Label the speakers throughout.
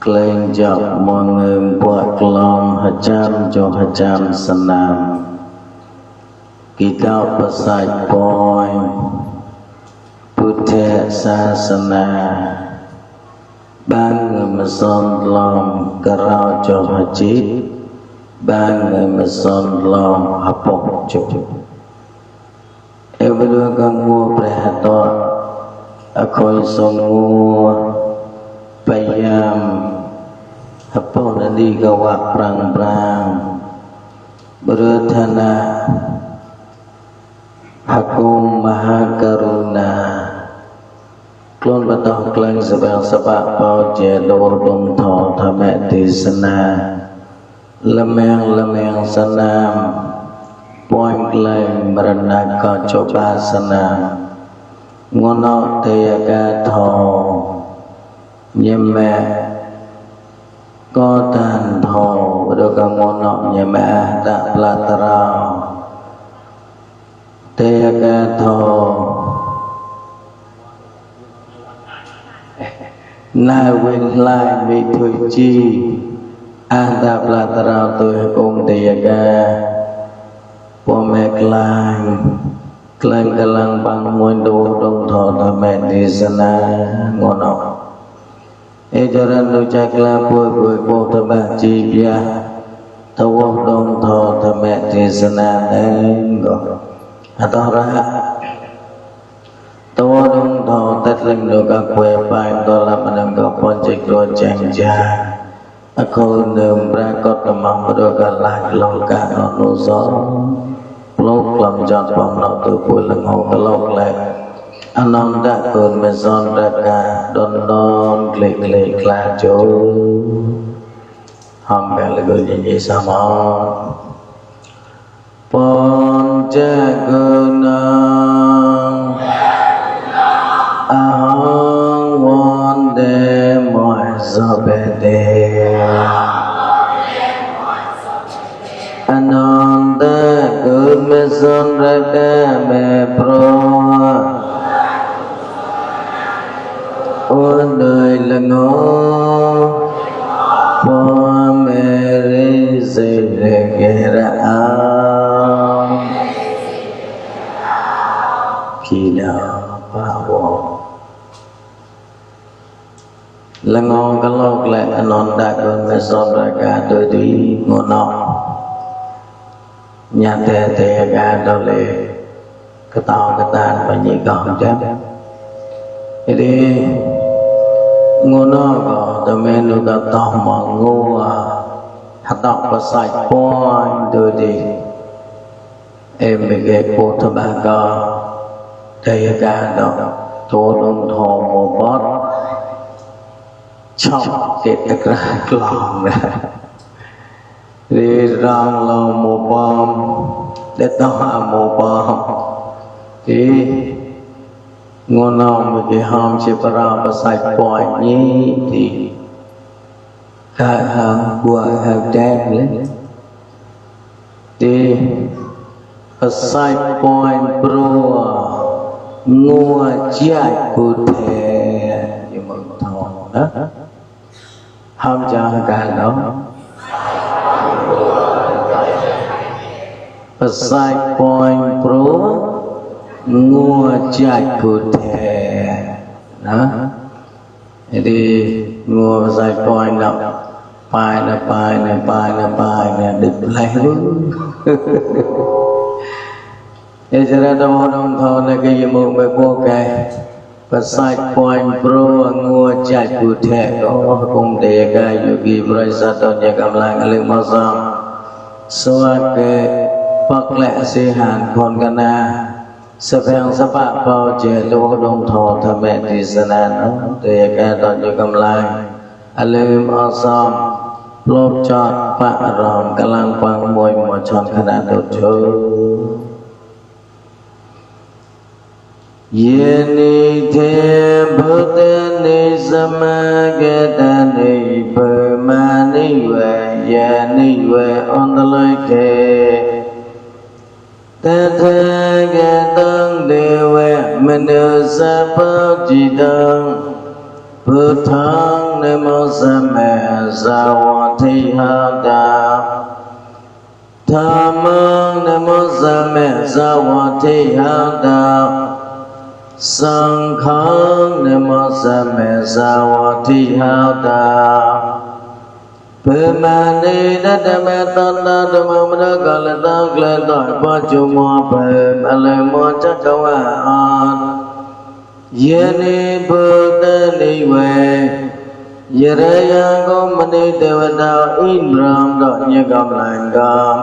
Speaker 1: Kling jok mongeng buat kelam hajam jo hajam senam kita pesai poin Buddha sasana bang meson lom kerau jo haji bang meson lom hapok jo berdua kamu perhatian aku semua payam apa nanti kawak perang-perang berthana Hakum Maha Karuna klon batah klang sebang sebab pau je dor dong tho thame tisna lemeng senam poin klang merana ka coba senam ngono teyaka tho nyeme có tàn thọ được cả môn nọ nhà mẹ đã là tara thế cả thọ na quên lại vì thôi chi an đạp là tara tôi cùng thế cả bố mẹ klang kalang bằng môi đồ đông thọ là mẹ đi sana ngon nọ Ejaran lucaklah buat tebak cibia tawah dong tho temek di sana enggo atau rahat tawah dong tho tetling doka kue pain tola menenggo poncik do jengja aku nem berakot temang berdoka lagi loka nonuso peluk lam jatpam no tupu lengo kelok lek Ananda kun meson raka don don klik kla jo hamga lagu nyanyi sama Ponjaguna ahang wonde moy sobede Ananda kun meson raka me pro ôn đời là ngó qua mẹ rê dây rê ghé ra khi nào vào bộ là ngó cái lọc lại non đã còn mẹ son ra cả tôi đi ngó nọ nhà tè gà đâu lệ cái tàu cái tàn và nhị còn chém jadi ngono ko temen uga tah mangu hatak pasai poin do di emege ko tabaga dayaga do to dong tho mo bot chop ke takra klong ri rang lo mo bom de ta mo bom thì ngôn nong cái ham chế para pasai point nhí thì cả bùa đen lên thì pasai point pro ngua chạy cụ thể như một thằng đó ham chẳng cả đó pasai point pro ngua chạy cụ thể đó thì ngua dài point nào bài là được lấy Ê chả ra đâu đông thọ này cái gì mù mê bố cái và sai quanh pro ngua chạy cụ thể có cùng đề cái yogi prasad đó nhà cầm lang lên mà sao số cái bậc lẽ si hàn con cái na sắp hàng sắp bạc bao chế lô đông thọ thầm mẹ đi sân nó đề cái đó nhà cầm lang lên mà sao lốp chọt bạc ròm cái lang quang môi mà chọn khả năng đột chơ Yeni te bhutani samagatani pamani ve yani ve ondalake Tathagatang deva manusa pajitang Bhutang namo samme savati hada Dhammang namo samme savati hada Sankhang namo samme savati hada Pemani dadame tanda damamra galata glata pachuma pem alemo chakawaan Yeni bhutani ve Yeraya gomani devata indram da nyagam langam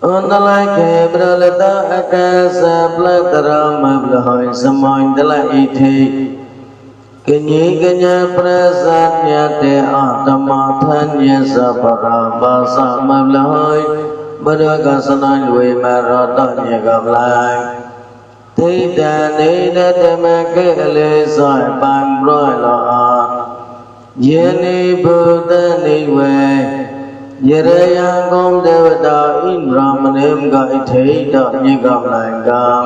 Speaker 1: Ondalake bralata akasa platara mablahoy samoy dala ithi Kanyi kanya prasanya te atama thanya sabara basa mablahoy Badagasanay luwe marata nyagam lang Thita nida tamake alisay pangproy loan Yeni bhutani ve Yeraya gom devata indramanim ga ithita nyigam langam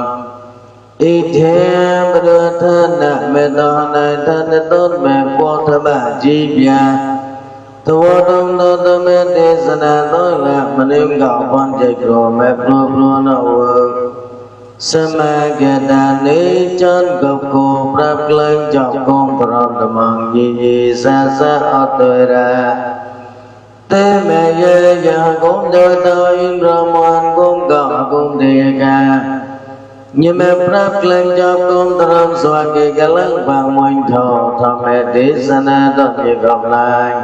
Speaker 1: Ithem prathana medana tanatot me pothama jibya Tawadam dodame desana tola manim ga panjekro me pro na work Samagatani chan gop ko prap lang chop kong pram damang yi sa atura Te me ye ya gom devata indraman gom ga gom deka Như me prap lang chop kong tram swake galang bang moin tho thame desana dot ye gom lang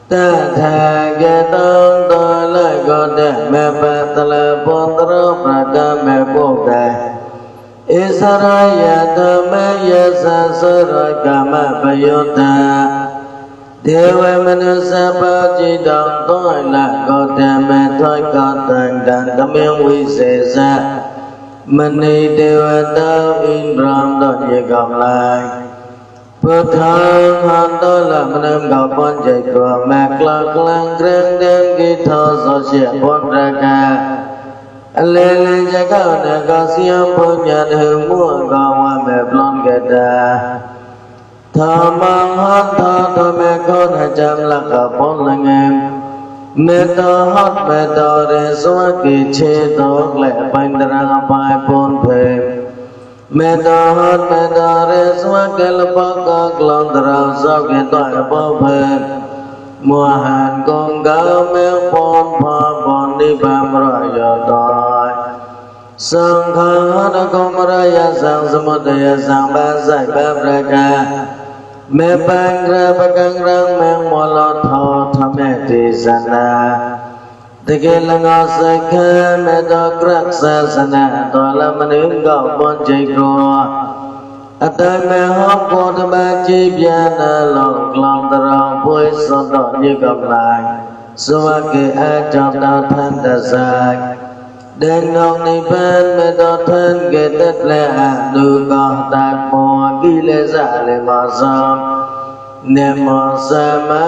Speaker 1: Tathagatang to lai go de me patala potra praka me poka Isaraya dhamma yasa sarakama payota Dewa manusa pachidang toy la go de me toy go tang dan damyang visesa Mani devata indram dot ye gom lai Puthang hantola manam ga ponjai ko makla klang krang den ki tho so she ponraka Alele jaga na ga siam punya de mu ga wa me blon geta Thamang han tha to me ko na jam la ka pon langem Me to hot me to re so ki che to le pain dra pai pon phe Me to hot me to re so ke la pa ka klon dra so ke to pa phe Mua han con ga me pon pha pon ni ba mra yo doi Sang kha na kom ra ya sang samudaya sang ba sai ba pra ka Me bang ra pa kang rang me mo lo tho thame ti sana Tike langa sakha me to krak sa sana to la maning ga pon chai kro Atai me hop ko thama chi pya na lo klong tara pui so to như gặp lại Suwa ke a chop da than da sak Den ngọc ni pan me to than ke tet le a du ko tak mo ki le sa le ma sam Nemo sama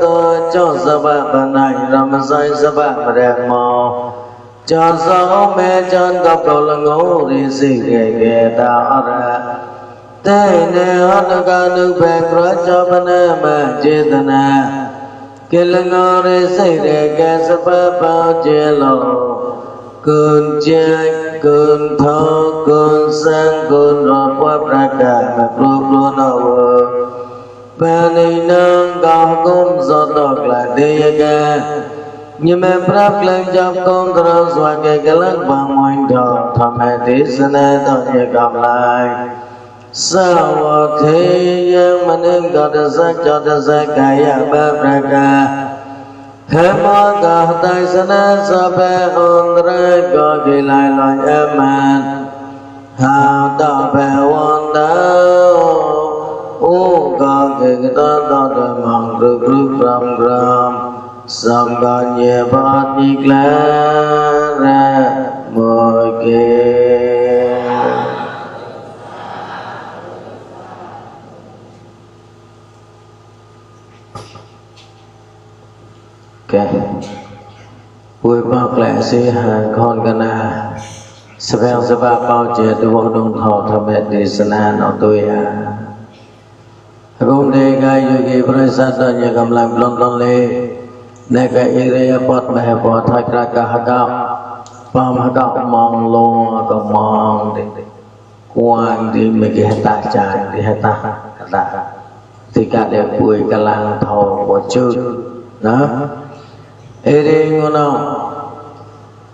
Speaker 1: to cho sa ba banai ram sai sa ba mre mo Cho sa me chan gop ko la ngo ri si ke ta ra Te ne hot ka nu pe kro cho bana ma chetana Ke la ngo ri si ke sa ba ba che lo Kun chai kun tho kun sang kun ro pa pra ka ma pro na wo Pani nang ga kum so to la de ga Như me prap lang chop kong tro swa ke galang bang moin thọ tham thế sanh thọ nhẹ cầm lại sao thế yang mà nên có được sắc cho được sắc kaya ba praka tham ca tai sanh sa pe on ra có kỳ lại loài em man ha ta pe on da ô ca kỳ ta ta ta mang rư rư ram ram sam ca nhẹ bát đi ra mười kê okay. Vui bác lẽ sĩ hàng con gà na sắp hẹn sắp bác bao chế tôi vô đông thọ thọ mẹ đi sân an ở tôi cũng đề gai dù ghi bởi sát đó như cầm làm lon lon lê nè cái ý rê bọt mẹ bọt thay ra cả hạ gạo bàm hạ gạo mong lô có mong đi quang đi mấy cái hạ ta chạy đi hạ ta thì cả đẹp vui cả làng thọ của chư đó ê đi ngon nào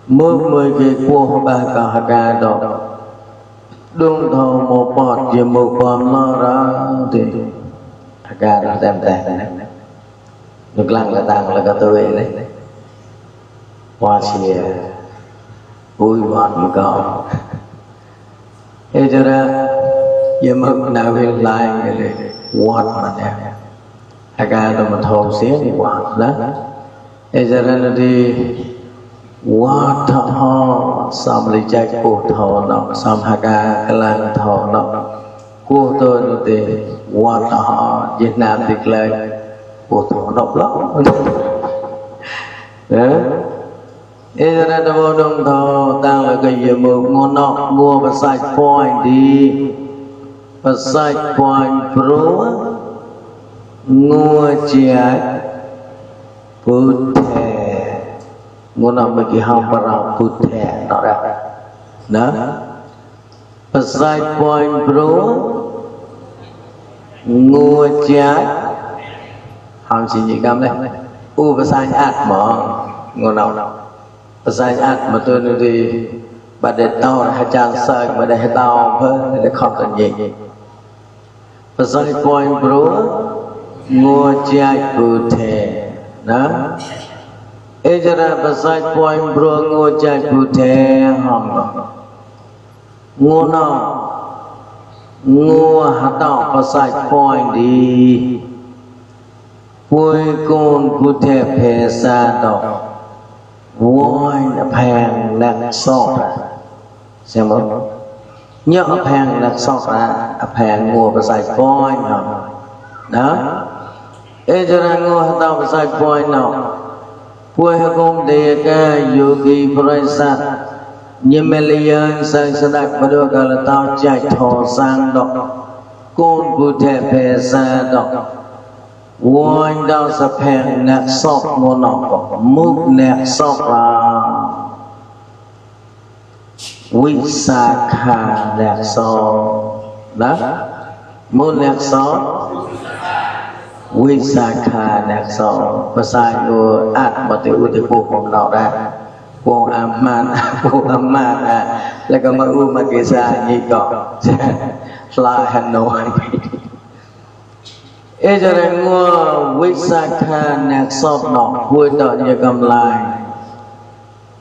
Speaker 1: mưa mười cái cua ba cả hạ gà đó đúng thọ một bọt về một bọt nó ra thì hạ gà đó đem tè này nước lăng là tàng là cả tươi đấy hoa chia vui ngọt mà có thế cho ra giờ mực nào về lại để quạt mà nè hai ca tôi mà thâu xé thì quạt đó thế cho ra thì quạt thọ xong lấy chạy cổ thọ nó xong hai ca cái làng thọ nó cô tôi thì quạt thọ Việt Nam thì lời của thọ độc lắm đó thế cho nên vô đông thọ đang là cái gì một ngon nọ mua và sạch point đi và sạch point pro mua chia bút thẻ ngon nọ mấy cái hông bảo bút thẻ đó đó và sạch point pro mua chia hông chỉ gì cam đấy u và sạch ạt mở ngon nọ Pasal at betul di pada tahun hajar sag pada tahun apa ada konten ye. Pasal point bro ngô chạy bute, na? Ejara pasal point bro ngô chạy bute ham. Ngô na ngô hatau pasal point di, pui kon bute pesa do. Vôi phèn nặng sọt xem không nhớ phèn nặng sọt phèn ngô và sài voi nào đó ê cho nên ngô tao và sài voi nào vui hay không đề ca yogi prasad như mê lì ơn sang sa đặc mà đưa cả là tao chạy thò sang đọc côn bù thẻ phê xa đọc vôi đau sa phèn nạc sọt ngô nọ múc nạc sọt ra Visakha nạc sọt đó múc nạc sọt Visakha nạc sọt và sai ngô át mà tiểu thì cô không nào ra cô Amman là có mà u mà kì xa như có là Hà Nội ê cho nên ngô Visakha nạc sọt nọ vui tỏ như cầm lại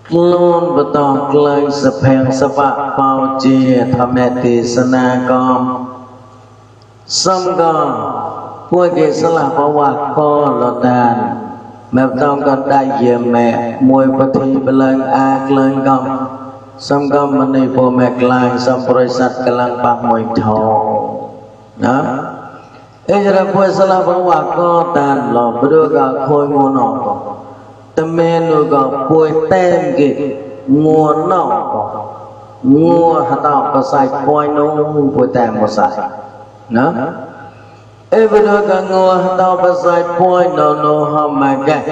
Speaker 1: luôn bắt đầu lấy sập hẹn sập bao chia tham mẹ tì sana con xong con vui kì sẽ là bảo hoạt con lọt đàn mẹ tông con đại diện mẹ mùi bà thi bà lên ác lên con xong con mà này bố mẹ lại xong bồi sạch cái lăng bạc mùi thọ đó ê cho nên vui sẽ là bảo hoạt con tàn lọ bà đưa cả khôi ngô nọ con tâm mê nụ con vui tên kì ngô nọ con ngô hạt tàu bà sạch vui nô vui tên một sạch đó ê bà đưa cả ngô hạt tàu bà sạch vui nô nô hòm mà gạch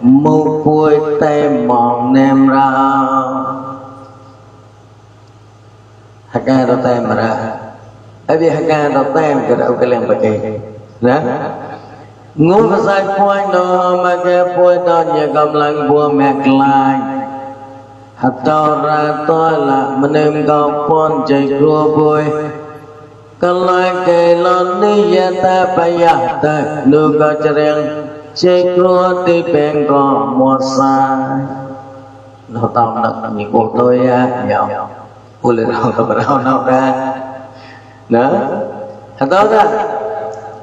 Speaker 1: mù vui tên mòn nêm ra hạt ca đó tên mà ra ê vì hạt ca đó tên cái đâu cái lên bà kì đó ngô bà sạch vui nô hòm mà gạch vui đó như cầm lăng bùa mẹ lại tao ra tôi là mình em gọc con chạy rùa bùi còn lại kề lon đi ya ta bay ya ta nu có chả riêng chạy rùa đi bên có mua xa nó tao nặng như cô tôi nhau cô lên đâu tao bắt đầu ra nữa tao ra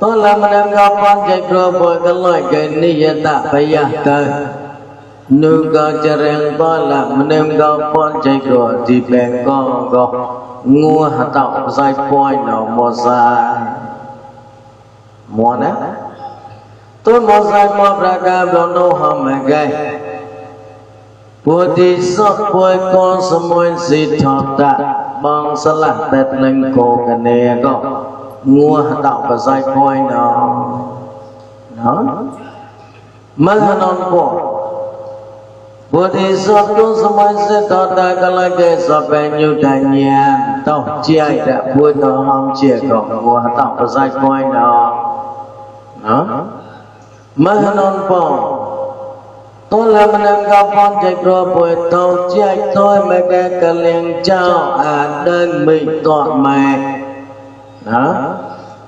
Speaker 1: tôi là mình em gọc con chạy rùa bùi còn lại kề đi ya ta bay ya ta nu có chả riêng tôi là mình em gọc con chạy rùa đi bên có ngua hạt tàu dài phôi nào mua dài mua nè tôi mua dài mua ra cả bọn nó hầm mẹ gai bùa đi sót phôi con sớm môi xịt thọt tạ bằng sá lạc tết lên cổ cả nè có ngua hạt tàu và dài phôi nào đó mất hạt non của Budi sabdo samai se tata kalage sabe nyu tanya tao chia đã vui tao ham chia có mua tao có sai coi nào đó mà non po tôi làm anh gặp con chạy rồi bồi tao chia tôi mà cái liền trao đơn bị toàn mẹ đó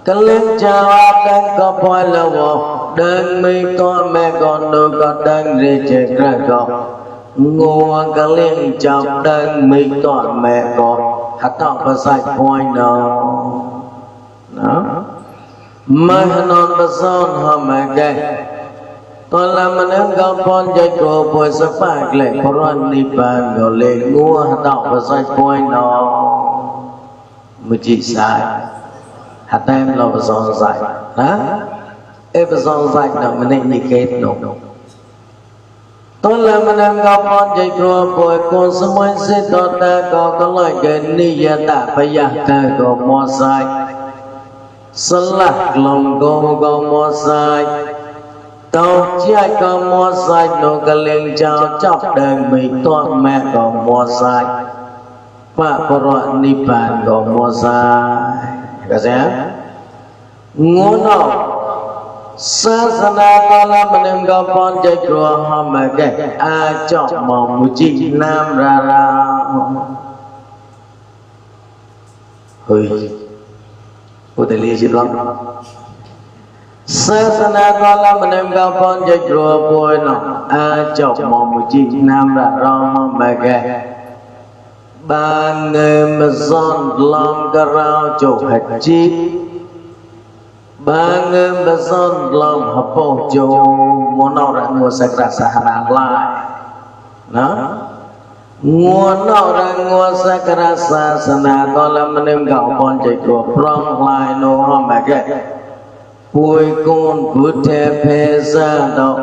Speaker 1: cái liền trao đơn có phải là vô đơn bị toàn mẹ còn đâu có đơn gì chạy ra có ngô cái liên chọc đơn mỹ toàn mẹ có hạt tao có sai point nào đó mai non ba son hầm mẹ cái tôi làm anh em gặp con chạy cổ bồi sắp bạc lệ có run đi bàn rồi lên ngô hạt tao có sai point nào mới chỉ sai hạt em là ba son sai đó em ba son sai nào mình nên đi kết nộp tôi làm anh em gặp con chạy rùa bồi con sớm môi xịt thọt ta có loại cái ni ya ta bay ya ta có mua sai sá lạc lòng có mua sai tao chạy có mua sai nó cái liền chào chọc đời mình toàn mẹ có mua sai và có loại ni bàn có mua sai cái gì ngôn nào Sasana kala menem gapon chạy rùa hầm cái chọc mong mu chi nam ra ra hơi có thể lý gì lắm Sasana kala menem gapon chạy rùa bôi nó chọc mong mu chi nam ra ra hầm cái ba người mà son lòng cái rau chụp hạt chi ba người mà son lòng hấp bầu châu muốn nào ra mua sạch ra sahana lại đó muốn nào ra mua sạch ra sahana có làm anh em gạo con chạy của prong lại nó hòm mẹ cái bùi con bút thề phê ra đâu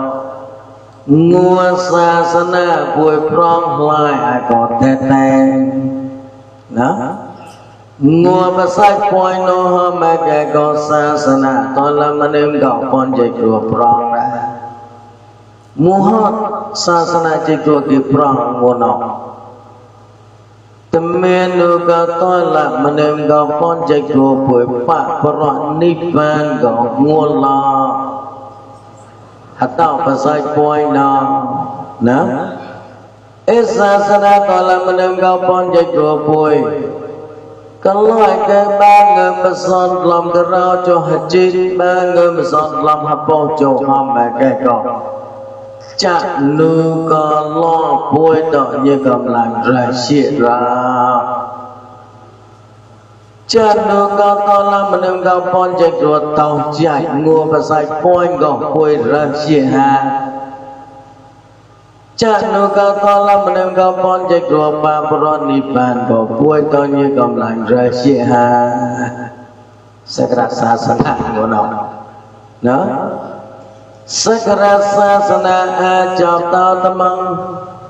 Speaker 1: mua sahana bùi prong lại ai có thể tên đó ngô bà sai phôi nô hơ mẹ kè có xa xa nà tôi làm anh em gạo con chạy chùa prong ra mua hót xa xa nà chạy chùa kì prong mua nọ tâm mê nô gạo tôi làm anh em gạo con chạy chùa bùi bạc prong ni bàn gạo mua lò hạt tao bà sai phôi nọ nè ế xa xa nà tôi làm anh em gạo con chạy chùa bùi Kalau cái ba người mà son làm cái rau cho hạt chín ba người mà son làm hạt bông cho hòm mẹ cái cỏ chặt nu có lo bôi đỏ như cầm làm ra xịt ra chặt nu có to làm mình em gạo pon chạy ruột tàu chạy ngô và sai point gõ bôi ra xịt ha chặt nu có to làm mình em gạo pon chạy ruột ba pron ni bàn gõ bôi to như cầm làm ra xịt ha sekrasa sana của nó đó sekrasa sana chọc tao tâm măng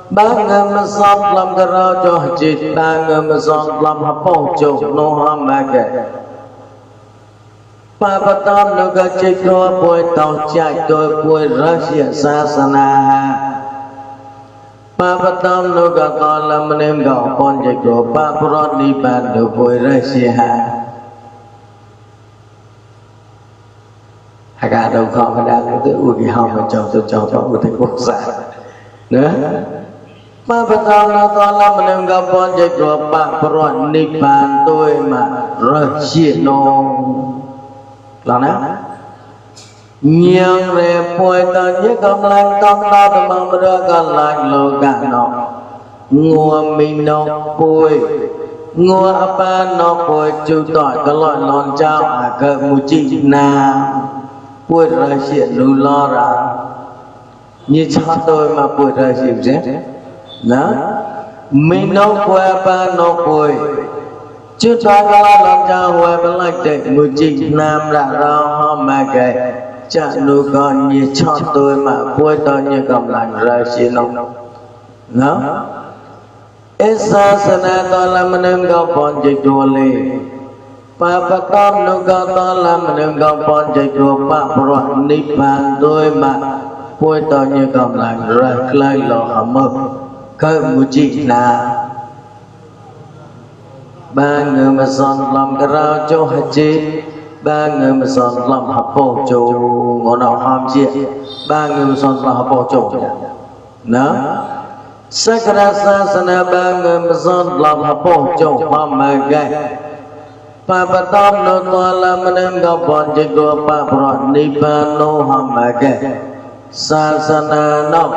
Speaker 1: ba người mà son làm cái rau cho chít ba người mà son làm hấp bông chụp nô hoa mẹ kệ ba bắt tâm nó cái chít rồi bôi tàu chạy tôi bôi ra xịa sa sana ba bắt tâm nó cái con làm mình em gạo con chạy rồi ba prot đi bàn được bôi ra xịa ha cả đâu không phải đang cái ui cái hông mà chồng tôi cho một cái quốc gia nữa ba ba ta na ta la ma nem ga pon je tro pa pro ni ban tôi mà ra chi no là nè nhiều về bồi ta nhớ công lang công la ta mang ra cả lại lo cả nó ngua mình nó bồi ngua apa nó bồi chú tỏi cái loại lon trao à cơ mu chi na bồi ra chuyện lu lo ra như cho tôi mà bồi ra chuyện chứ đó mình nó bồi apa nó bồi chú tỏi cái loại lon trao hoài bên lại để mu chi nam ra ho mà cái chả nu con như cho tôi mà bôi tôi như cầm lạnh ra xin ông nó Esa sana to lam nem go pon je do le pa pa con nu go to lam nem go pon je do pa pro ni pan tôi mà bôi tôi như cầm lạnh ra klai lo hầm mơ cơ mu chi na ba người mà son làm cái rau cho hết chi ba người mà son làm học bộ chỗ ngõ nào ham chia ba người mà son làm học bộ chỗ đó sakra sana ba người mà son làm học bộ chỗ ham mà gai pa pa tom no to làm nên gặp bọn chỉ có pa pro ni pa no ham mà gai sana no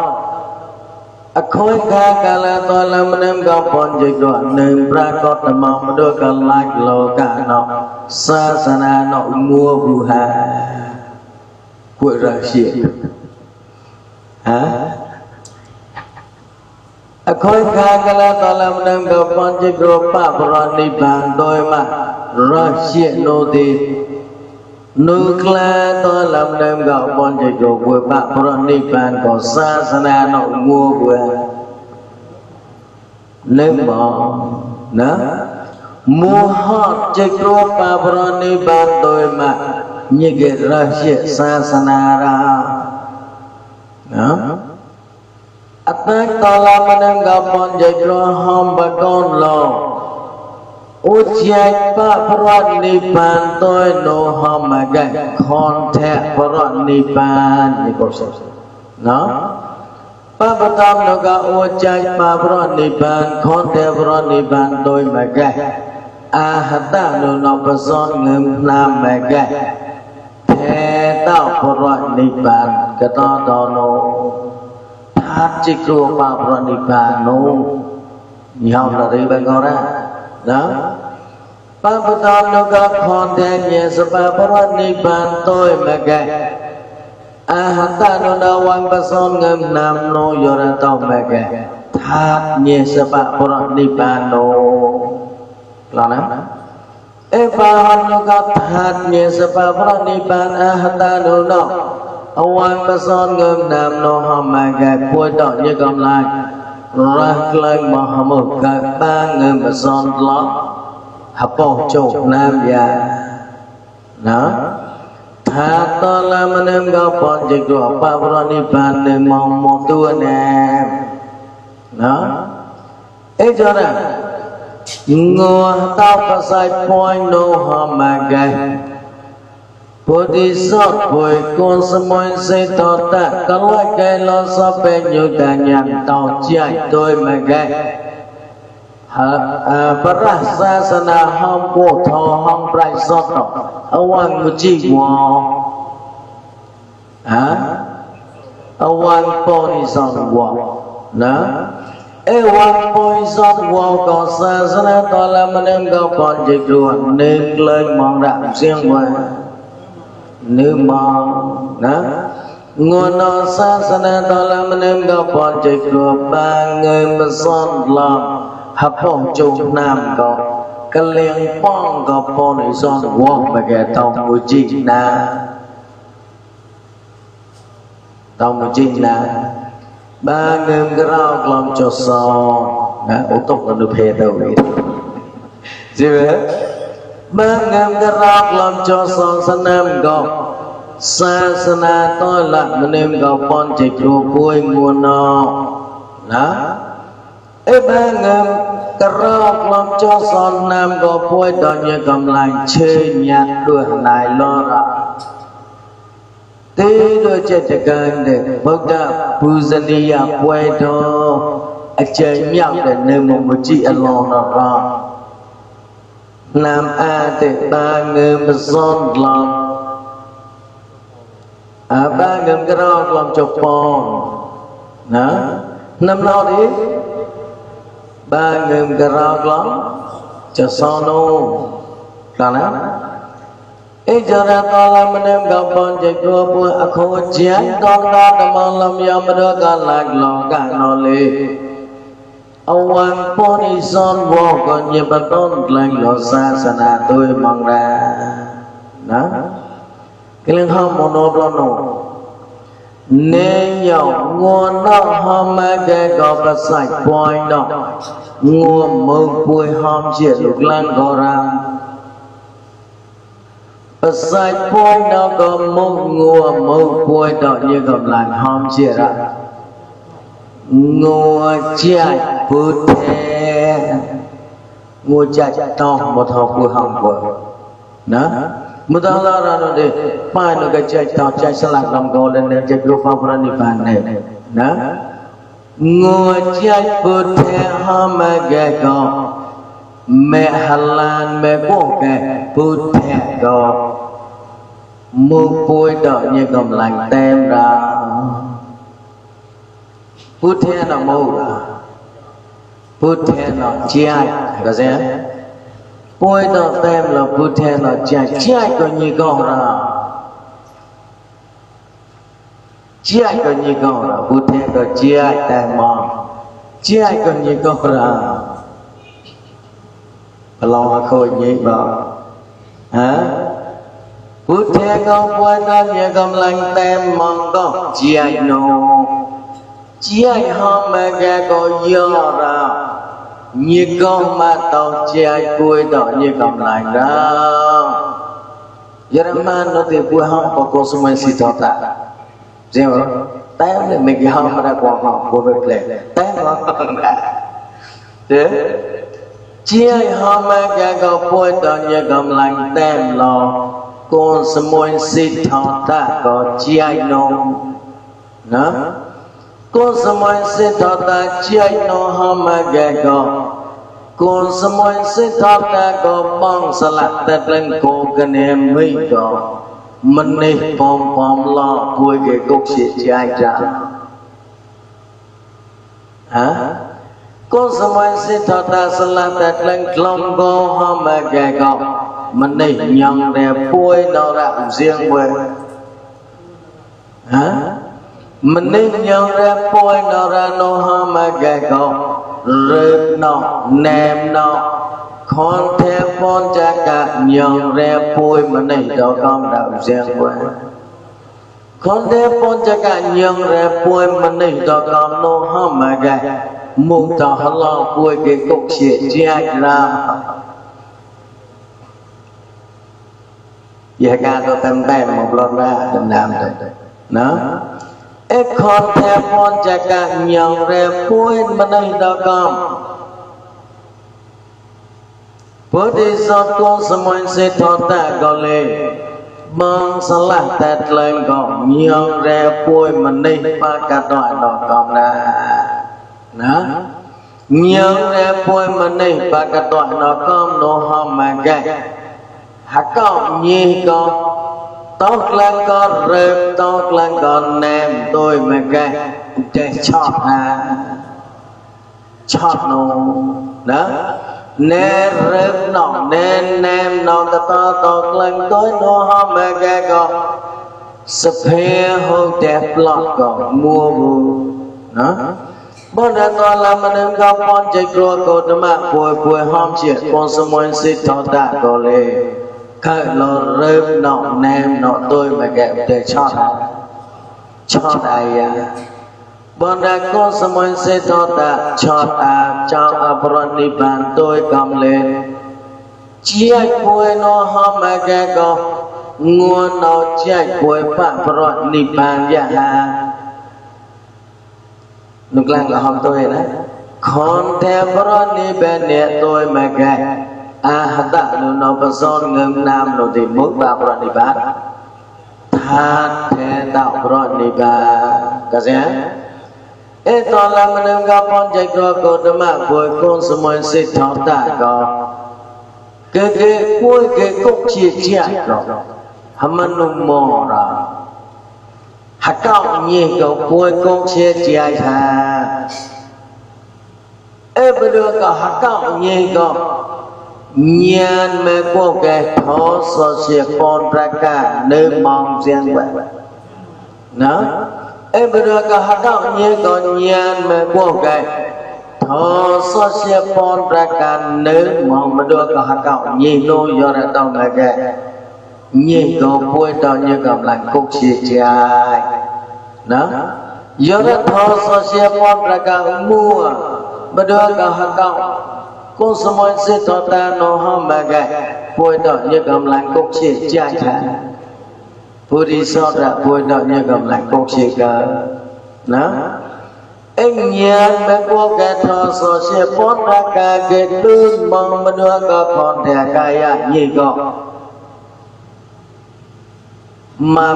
Speaker 1: a khối ca ca la to làm nên gặp bọn chỉ có nên pra có tầm mà đôi cả lại lo cả nó sana nó mua bu ha của ra chuyện hả khối kha cái là ta làm nên gặp con chỉ có pa prani bàn tôi mà ra chuyện nô thì nô kla ta làm nên gặp con chỉ có của pa prani bàn có sana nó mua bu ha nên bỏ nữa mua hot chỉ có pa prani bàn tôi mà như cái ra chuyện sana ra đó attack ta la manem ga pon je tro hom ba con lo u chai pa prat ni pan tôi no hom ma ga con the prat ni pan ni ko so no pa pa tam no ga u chai pa prat ni pan con the prat ni pan tôi ma ga a hata no no pa son ngem nam ma ga the ta prat ni pan ka ta do no chỉ có ba prani pan no nhau là đi bên con đó đó ba tam nó có con thêm nhẹ sa ba prani pan tôi mà cái hata nó đã quan ba son ngâm nam no yora tao mà cái tháp nhẹ sa ba prani pan no là nè ba nó có tháp nhẹ sa ba prani pan hata nó Awan pason ngâm nam no hom ma gai bôi đỏ như cầm lại ra klai mà hom một cái ba ngâm pason lót hấp bộ chỗ nam ya đó tha to la mà nem ga pon chỉ có pa prani pan nem mong một tua nè đó ấy cho nè ngô tao pa sai point no hom ma gai Bodhisat bồi con sớm môi xây to ta có loại cây lo so bê như cả nhàn tàu chạy tôi mà gai Parasa sana hom bộ thọ hom brai sot đó Awan mu chi wo Awan bodhisat wo đó Ewan bodhisat wo có sa sana to là mà nem gao còn dịch ruộng nên lên mong đạm riêng mà nếu mà đó ngôn nó sana ta làm nên gặp bọn chạy của ba người mà son làm hấp phong chung nam có cái liên phong có bọn này son quăng mà cái tàu mùi chi na tàu mùi chi na ba người cái rau làm cho son đó ổ tục là được hề đâu vậy chứ ba ngam cái rau làm cho son san nam go sana tôi là mình em go pon chỉ của vui nguồn nó đó ấy ba ngam cái rau làm cho son nam go vui đó như cầm lại chơi nhạc đuổi lại lo ra tí đôi chơi chơi gần để bước ra puzaniya vui đó a chơi nhau để nâng một chị along nó ra làm a để ba người mà son lòng ba người cái đó làm cho con nè năm nào đi ba người cái đó lắm cho son đâu là nè ấy giờ ra to là mình em gặp con chạy qua bữa khô chén con đó tầm làm gì mà đưa cả lạc lòng cả nó lì ông anh poni son vô còn nhiều bạn tôn lành lo xa sana tôi mong ra đó cái lần hôm một nốt đó nổ nên nhiều nguồn nó hôm mai cái có bát sạch bòi nó nguồn mừng bùi hôm chuyện lục lan có ra bát sạch bòi nó có mừng nguồn mừng bùi đó như gặp lại hôm chuyện ra ngô chạy bút thề ngô chạy to một học buổi học buổi đó một tháng ra rồi đi phải nó cái chạy to chạy sẽ làm làm câu lên lên chạy vô pháp ra đi bàn này đó ngô chạy bút thề ham mê cái co mẹ Hà Lan mẹ bố cái bút thề co mua bôi đỏ như cầm lạnh tem ra bút thề nó mù bút thề nó chạy cái gì bôi đỏ tem là bút thề nó chạy có như con ra chạy có như con ra bút thề có chạy tem mòn chạy có như con ra lo khôi nhị bảo hả bút thề con bôi nó như cầm lạnh tem mòn có chạy nó chạy hôm mà cái có do ra như con mà tao chạy cuối đó như cầm lại ra giờ mà nó thì cuối hôm có cô số mấy xí thọ ta xem không té thì mình cái hôm mà đã qua học của việc lệ té nó thế chạy hôm mà cái có cuối đó như cầm lại tem lo con số mấy xí thọ ta có chạy nông đó con samay se thata chạy nó ham ghé go con samay se thata go bang salat tết lên cô cái em mấy go mình đi pom lo cuối cái cục xịt chạy ra hả con samay se thata salat tết lên klong go ham ghé go mình đi nhang đẹp cuối nó ra riêng về hả mình nên nhận ra bôi nó ra nó hâm mà ghé go rớt nó ném nó con theo con cha cả nhận ra bôi mình này cho con đạo riêng quá con theo con cha cả nhận ra bôi mình này cho con nó hâm mà ghé muốn cho hắn lo bôi cái cục xịt chạy ra vậy cả tôi tâm tay một lần ra đừng làm được nó ép con theo con cha cả nhận ra bôi mình này cho con bữa đi giọt con sớm sẽ thoát ta có lệ bằng salad tết lên còn nhận ra bôi mình này và cả đoạn đó con đó nhận ra bôi mình này và cả đoạn đó con nó hòm mà ghé hả con như con tốt lên con rớp tốt lên con ném tôi mà ghé để chót nó đó nè rớp nó nè ném nó ta tốt lên tôi nó hòm mà ghé con sập hè hôn đẹp lọt con mua bù đó bọn đã toàn là mình em gặp con chạy qua cột mà bùi hòm chuyện con sớm muốn xịt thọ đã có lệ khởi lo rớp nọ ném nọ tôi mà kẹp để chót ai bọn đã có sớm muốn xịt thọ đã chót cho apron đi bàn tôi cầm lên chạy bùi nó hòm mà kẹp có nguồn nó chạy bùi apron đi bàn ya lúc lan là hòm tôi đấy con theo apron đi bên nè tôi mà kẹp ta nó có son ngâm nam nó thì mức ba pro đi bán tha thế đạo pro đi ba cái gì Eto lamanam ka ponjek ko dama boy kon semoy sit thao ta ko ke boy ke kok chi chia ko hamanum mo ra hakao nyi ko boy kon chia chia tha bado ka hakao nyi ko nyan me ko ke tho so chia kon praka ne mong siang ba na bado ka hakao nyi ko nyan me ko ke tho so chia kon praka ne mong bado ka hakao nyi no yo ra tao ma ke nyi ko boy tao nyi kam lang kok chia chia na yo ra tho so chia kon praka mua bado ka hakao con semoy se to ta no ha ma ga boy do như cầm lang cốc chia chia cha Budi so ra boy do như cầm lang cốc chia ka na anh nhan me ko ka tho so se pon ra ka ke đun mong bado ka kon the ka ya nyi ko ma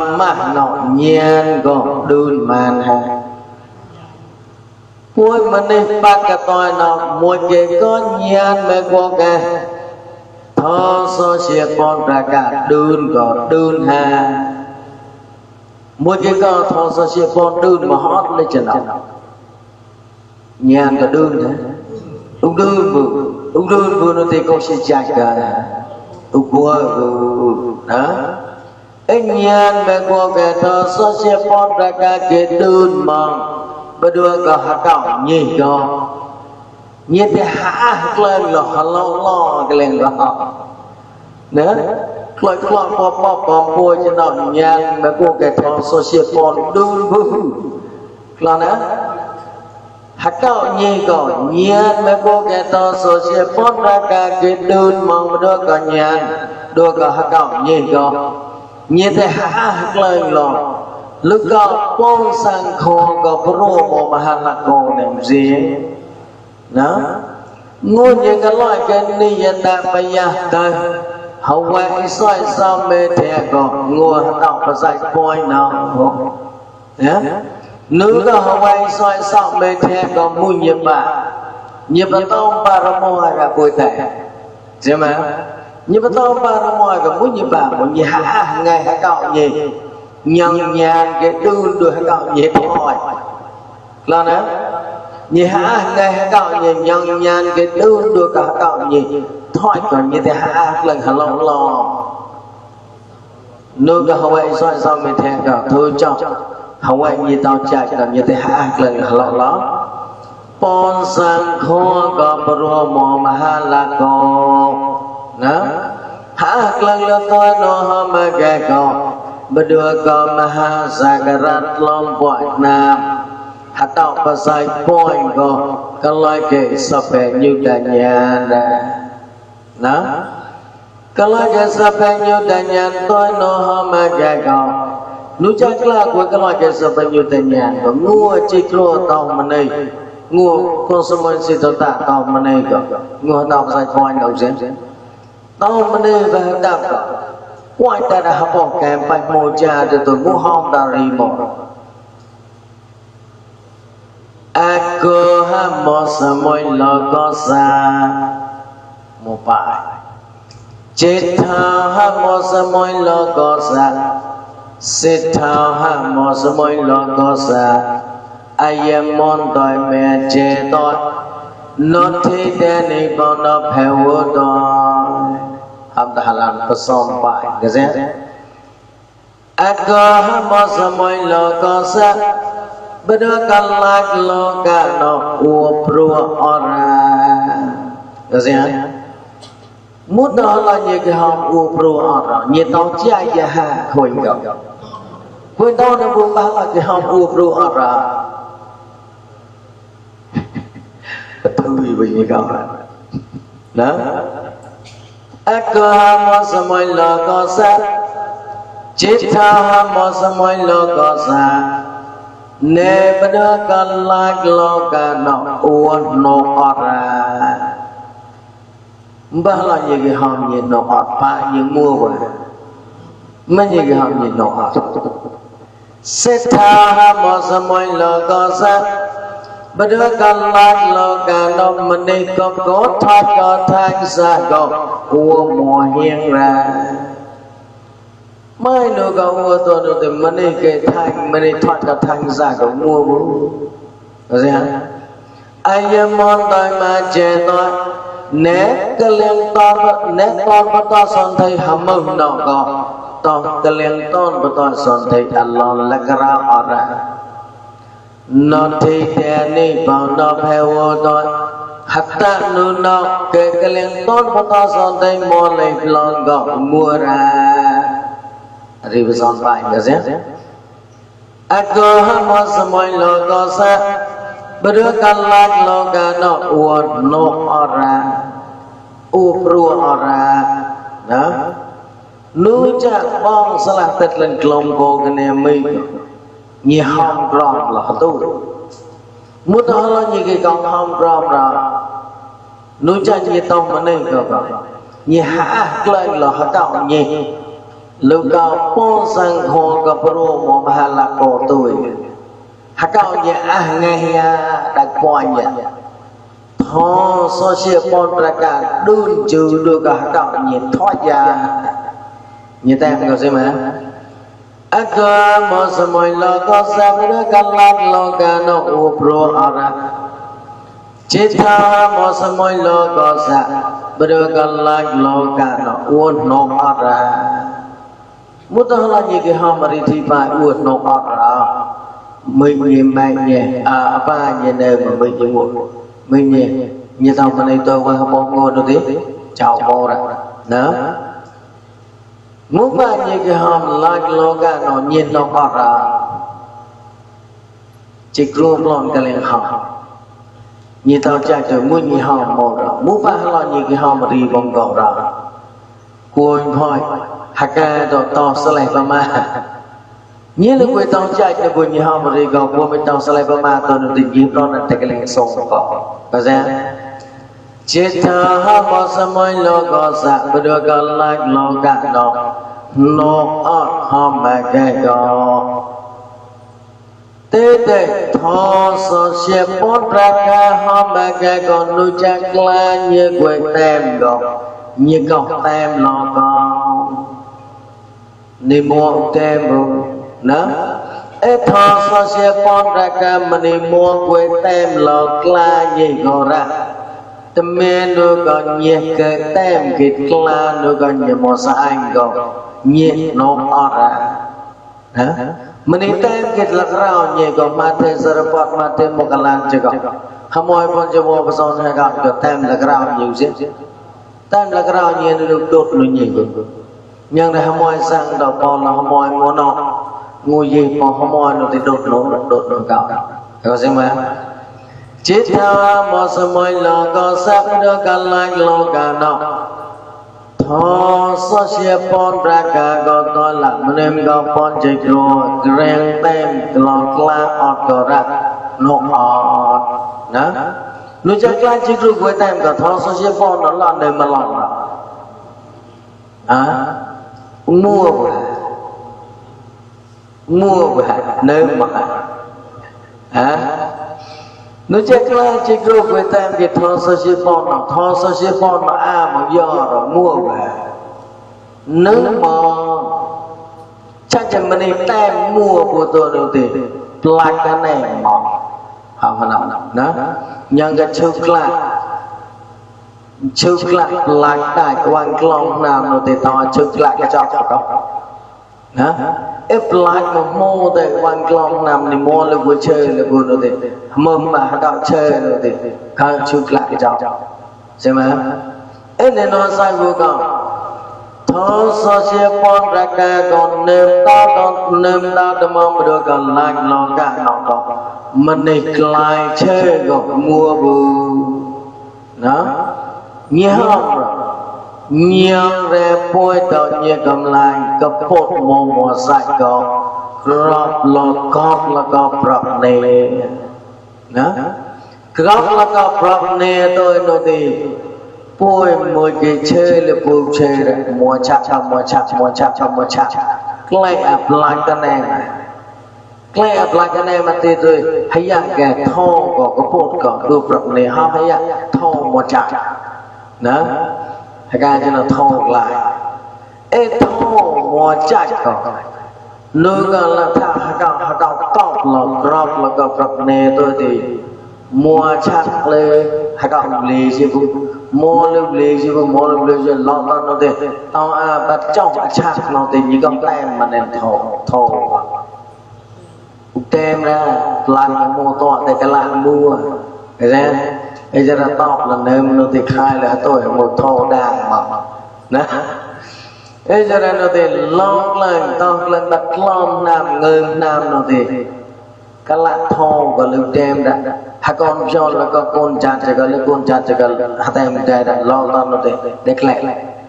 Speaker 1: no nhan ko đun man ha Môi mà nên bắt cả tôi nó môi kê có nhan mẹ cô kê Thó so xìa con ra cả đun có đun ha Môi kê có thó so xìa con đun mà hót lên chân ông Nhan có đun thế Ông đun vừa nó thì con sẽ chạy cả Ông bùa vừa đó Anh nhan mẹ cô kê thó so xìa con ra cả kê đun mong berdua kau hakau nyi kau nyi te ha klen lo klen lo nè koi po po cho nó nhang mà cô cái thằng social phone đun bu là nè hakau nyi kau nhang mà cô cái thằng social phone ra cái đun mong berdua kau nhang đua kau hakau nyi kau nyi te ha klen lo lúc đó con sang kho có pro mô mà hàng lạc cổ nệm gì đó ngôi những cái loại cái ni dân đạp bây giờ đây hậu quay xoay sao mê thẻ có ngôi đọc và dạy bôi nào nữ có hậu quay xoay sao mê thẻ có mùi nhiệm bà tông bà ra mô hay là bôi thẻ chứ mà nhiệm bà tông bà ra mô hay là mùi nhiệm bà một gì hả ngày hả cậu gì nhân nhàn cái đun được cậu nhẹ thôi là nè nhẹ hả đây hả cậu nhẹ nhân nhàn cái đun được cậu nhẹ thôi còn như thế hả lần hả lo nước cái hậu ấy xoay sao mình thèn cậu thôi cho hậu ấy như tao chạy còn như thế hả lần hả lo pon sang kho có pro mò mà ha là co nè hả lần là tôi nó mà cái co berdua kau maha sagarat lompok nam atau pasai poin kau kalau ke sampai nyudanya nah kalau ke sampai nyudanya tôi no hama kau nujaklah kau kalau ke sampai nyudanya kau ngua ciklo tau menai ngua konsumen situ tak tau menai kau ngua tau pasai poin kau sen tau menai berhadap quay ta đã học bỏ kèm bạch mô cha từ tôi ngũ hông ta rì mô a cơ ha mô sa môi lo có xa một bài chết thao ha mô sa môi lo có xa xếp thao ha mô sa môi lo có xa ai em môn tội mẹ chê tội nó thi đen đi con nó phèo vô tội Hamdahalan pesom pai, gazet. Aku masa moi lokosa, berdoa lak lokano upru orang, gazet. Mudah lah ni keham upru orang, ni tahu cia ha koi kau. Koi tahu nak buat lah keham upru orang. Betul begini kau, nah. Aku hama semua lokosa, cita hama semua lokosa, ne berdoa lak lokano uan no orang. Mbah lah ye ham ye no apa ye mua men ye ham ye no apa. Setha hama semua lokosa, bất được cần lạc lo cả nó mình đi có thoát có thanh xa có của mùa hiên ra mai nữa có mua tôi được thì mình đi cái thanh mình đi thoát có thanh xa có mua bố có gì hả ai em mong tôi mà chê tôi nét cái liên con nét con của tôi son thấy hầm mừng nó có tôi cái liên con của tôi son thấy Allah là cái ra ở ra nó thì thế này bảo nó phải vô tôi hatta nu nó cái liên con của tôi son thấy mua lấy lon gọ mua ra đi với son phải cái gì aku hamba semua lo kosa berkalah lo kana uat no ora upru ora nah nu cha bong salah tet lên klom ko kene mi nhi hom rom la tu mu ta lo nhi ke kong hom rom ra nu cha nhi tong ma nei ko nhi ha klai lo ha ta nhi lu cao po sang ho ka pro mo ma la ko tu ha cao nhi ngày đặt quan nhỉ thọ so chia pon praka đun trừ được cả cao nhi thoát ra như tem có gì mà aga mo samoi lo ko sa bra kallat lo ka no upro ara chitha mo samoi lo ko sa bra kallat lo ka no uon no ara mutahla ni ke ha mari thi pa uon no ara mình nhìn mày nhỉ apa nhìn đây mà mình chỉ một mình nhỉ như tao bên đây tôi qua bông ngô đâu tí chào bò ra đó muốn ba như cái hòm like loga nó nhìn nó bọt ra chỉ gồm lon cái liền hòm như tao chạy từ muốn như hòm một rồi muốn ba lo như cái hòm đi bông gò ra cuốn thôi haka đồ to sẽ lại vào mà nhớ là quay tao chạy từ buổi như hòm đi gò cuốn bên tao sẽ lại vào mà tôi được tình yêu đó là cái liền sông gò có ra chết thà ha samoi lo gò sa bữa gò like loga nó nó hòm mà cái gò tê tê thọ so xe bón ra ca hòm mà cái gò nuôi chắc la như quay tem gò như gò tem lo con đi mua tem rồi đó ê thọ so xe bón ra ca mà đi mua quay tem lo la như gò ra tâm mê nuôi gò nhiệt cái tem kịt la nuôi gò nhiệt mò sa anh gò nhiệt nó ra hả mình đi tem kịt lạc rau nhiệt gò mà thế sarapot mà thế một cái lan chưa gò hamoi pon cho mua person hay gò tem lạc rau nhiều xíu tem lạc rau nhiệt được đốt nó nhiều nhưng này hamoi sang đầu pon là hamoi mua nó ngồi gì pon hamoi nó thì đốt nó gạo có gì mà chết theo mo samoi lo ko sa được cả like lo cả nó thọ so chia pon ra cả go to là mình go pon chơi rồi grand tem lo kla ọt go ra nó ọt đó nó chơi kla chơi rồi với tem cả thọ so chia pon nó là nơi mà lọt mua về nơi mà nó chết là chỉ có với tem Việt thọ sơ chế pon nó mà do rồi mua về nếu mà chắc chắn mình tem mua của tôi đầu tiên lại cái này mà không nào đó nhưng cái chụp lại lại tại quan long nào đầu tiên to chụp lại cái cho đó hả ép lại một mô tại quan long nằm thì mua là vừa chơi là vừa rồi thì mầm mà đạo chơi rồi thì khang chụp lại cái chó xem mà ép nên nó sai vừa còn thọ so chia pon ra ca còn nêm ta đâm mong được còn lại lo cả nó còn mình này lại chơi gọt mua bù đó nhớ không rồi nhiều rẻ bôi tao như cầm lại cấp phốt mô sạch có gọt lo cóp là có prop nê đó gọt là có prop nê tôi nó thì bôi môi cái chơi là bôi chơi rồi mua chắc lại áp lại cái này Klay apalagi nih mati tu hayat ke thau kok keput kok dua berak nih ham hayat thau mocak, nah, hayat jenak thau lai, thau mocak kok, nuga lah thah hayat top log grab log berak nih tu di mocak le hayat beli siapa, mall beli siapa mall beli siapa log nanti, tau bat jauh acak nanti jika klay mana thau tem ra làm mua to thì cái làm mua cái ra bây giờ là tọt là nếu nó thì khai là tôi một thô đàng mà nè bây giờ là nó thì lon lên tọt lên đặt lon nam ngơm nam nó thì cái lạ thô và lưu tem đã hai con cho là con chặt thì cái con chặt thì cái hai tem đây đã lon lon nó thì để lại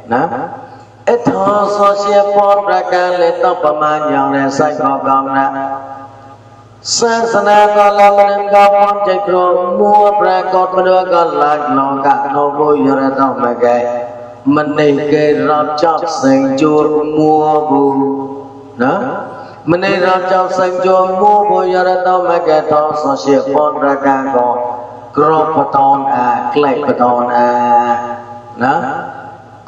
Speaker 1: nè ít thô so chia phong ra cái lên tọtประมาณอย่างnày sai còn nè Sasana kala menengkapon cekro mua prakot menduakan lak noka nobo yurata magai menike rajab senjur mua bu nah menik rajab senjur mua bu yurata magai to sosial pon raka ko krop paton a klek paton a nah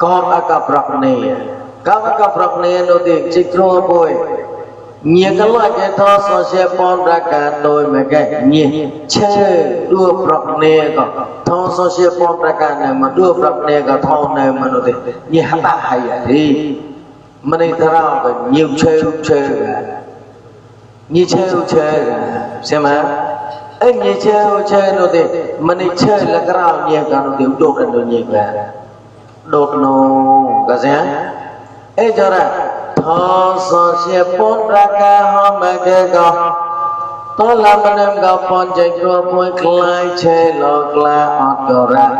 Speaker 1: kop akaprak ni noti cekro boy nhiều cái loại cái thọ sosial pon ra cả đôi mà cái nhiều chơi đua bọc nè có thọ sosial pon ra cả này mà đua bọc nè có thọ này mà nó thì nhiều hấp bạc hay thì mình đi thao cái nhiều chơi nhiều chơi xem mà ấy nhiều chơi nó thì mình đi chơi là cái nào nhiều cái nó tiểu đột là nó nhiều về đột nó cái gì ấy cho ra thọ sosial pon ra cả họ mà cái có to là mình em gặp pon chạy qua môi khai chơi lo la ọt đồ ra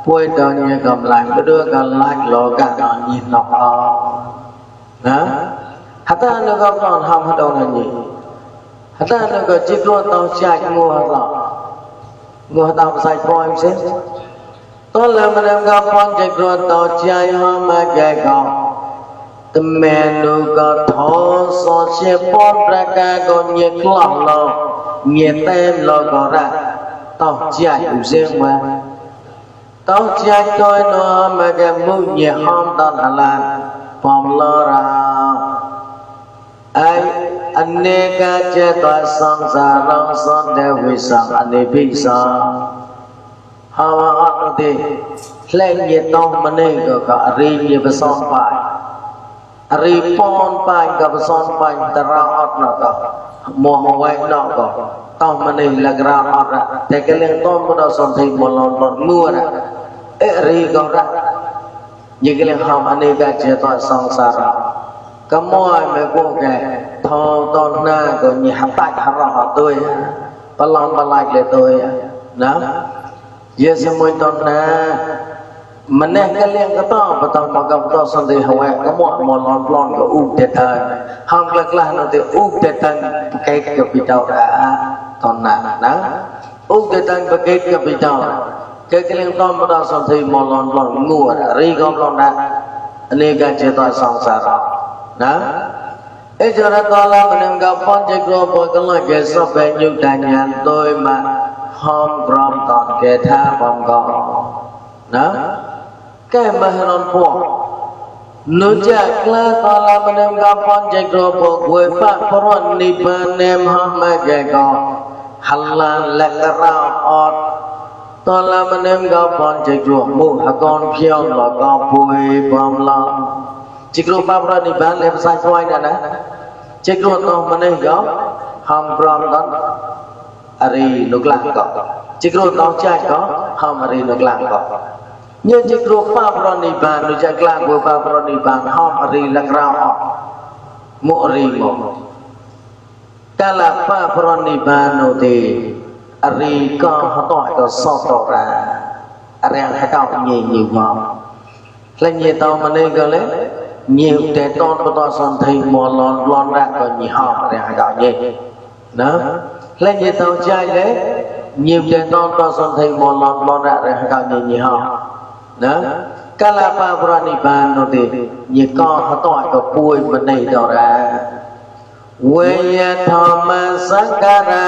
Speaker 1: môi đồ như cầm lại cái đứa cầm lại lo cả nó nhìn nó nè hạt ta nó gặp còn hầm hạt đâu là gì hạt ta nó có chỉ có tàu chạy mua tàu sai coi em xem to là mình em gặp pon chạy qua tàu chạy họ mà cái có menu có thọ sosial pon ra cả có nhiệt lòng lo nhiệt tem lo có ra tao chạy riêng mà tao chạy tôi nó mà cái mũi nhiệt hôm tao là phòng lo ra ai anh nè cả chế tôi sang ra long son để vi sang anh ấy bị sang họ thì lên nhiệt tông mà nên có cả riêng nhiệt với son phải Ripon pai ka person pai teraot na ka mo wai na ka tao mani lagra ora te keleng ton ko da son thai molon lon mua ra ri ka ra như keleng ham ane ka che to sangsara ka moi me ko ke tho ton na ko ni ha ta ha ra tôi palong palai le tôi na ye se moi ton na mana kalian kata betul maka betul sendiri hawa kamu mau lon ke detan ham kelah nanti detan pakai ke bidau tona nah detan pakai ke bidau kalian ton betul sendiri mau lon ngur ri kom lon ini kan cerita sangsara nah jarak kalau menengah ponjek robo kalau gesok banyak danyan tôi mà ham gram ton ke tha bom go nah cái mà nó phổ nô chạc là to là mình em gặp con chạy rồi bộ quê phát phron ni bên em hông mà cái có halal là cái rau ọt to là mình em gặp con chạy rồi mù hà con phiêu là có bùi bom lòng chạy rồi pháp ra ni bên em sai xoay nè nè chạy rồi to mình em gặp hông bom đó ari nước làng có chạy rồi to chạy có hông ari nước làng có như chiếc ruột pha praniban được chạy lang của pha praniban hom ri lăng rao mộ ri mộ cả là pha praniban thì ri có họ tỏi có so tỏ ra ariang hai cao nhiều ngon là nhiều tao mà nên có lấy nhiều để ton của tao son thầy mò lon ra còn nhiều hom ariang hai cao nhiều đó là nhiều tao chạy đấy nhiều để ton tao son thầy mò lon ra ariang hai cao nhiều hom đó kala pa praniban nó thì như con họ tỏi có bùi bên này đó ra ဝေယထောမသံဃာ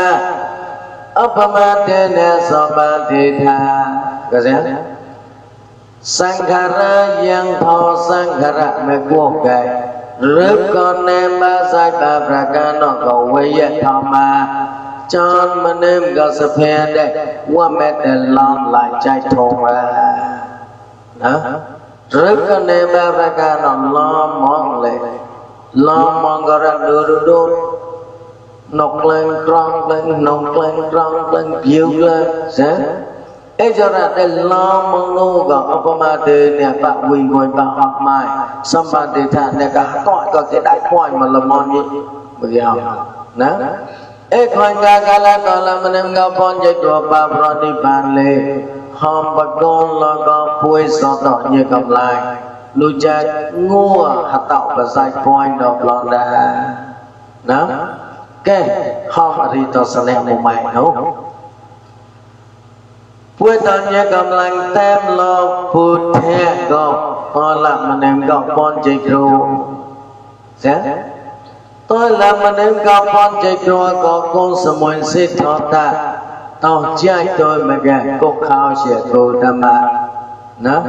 Speaker 1: အပမတေနသောပတိထာကစံသံဃာယံသောသံဃာမကောကဲရုပ်ကနေမဆိုင်ပါပရကနောကဝေယထောမจอนมนึมก็สะเพได้ว่าแม้แต่ลอมหลายใจทงว่านะรึกในแบบประการลอมมองเลยลอมมองก็รับดูนกเล่นกรองเล่นนกเล่นกรองเล่นผิวเลยใช่ไอ้เจ้าระได้ลอมมองลูกก็เอาประมาเดินเนี่ยปะวิ่งวนปะออกไม้สัมปติธาเนี่ยก็จะได้ปล่อยมันละมอนนี้ไม่เอานะเอ้ควันกากาลตอลมนึมก็พ้นจากตัวปาปรนิพพานเลยหอมปะกอนแล้วก็ป่วยสอดอกเนี่ยกำลังรู้จักงัวหัดเต่าไปใส่ปอยดอกลองได้นะแกหอมอริตสแนมุใหม่เนาะป่วยตอนเนี่ยกำลังเต็มโลกพูดแท้ก็พอละมนึมก็พ้นจากตัวใช่tôi làm mà nên cao phong chạy chùa có con sơ môn xích thọ ta tao chạy tôi mà gà cô khao sẽ cô đam mạ ná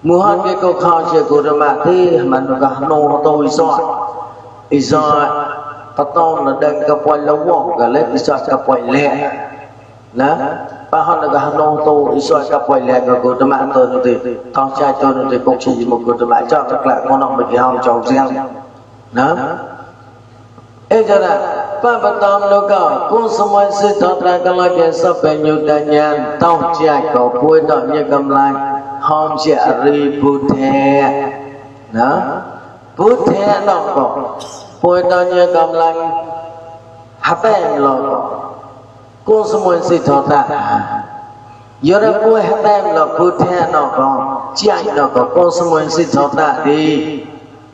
Speaker 1: mua hết cái cô khao sẽ cô đam mạ thì mà nó gà nô tôi rồi tao tao là đang gặp quay lâu quá gà lấy cái sọt gặp quay lẹ ná ba họ là gà nô tôi rồi gặp quay lẹ gà cô đam mạ tôi thì tao chạy tôi thì cũng chỉ một cô đam mạ cho chắc là con ông mình hao trầu riêng ná ê cho là ba bắt tóm nó có cũng sớm mai sẽ thoát ra cái loại cái sắp về nhiều đại nhàn tao chạy có cuối đó như cầm lại hôm chạy ri bút thề đó bút thề nó có cuối đó như cầm lại hấp em lo cũng sớm mai sẽ thoát ra giờ đó cuối hấp em là bút thề nó có chạy nó có cũng sớm mai sẽ thoát ra đi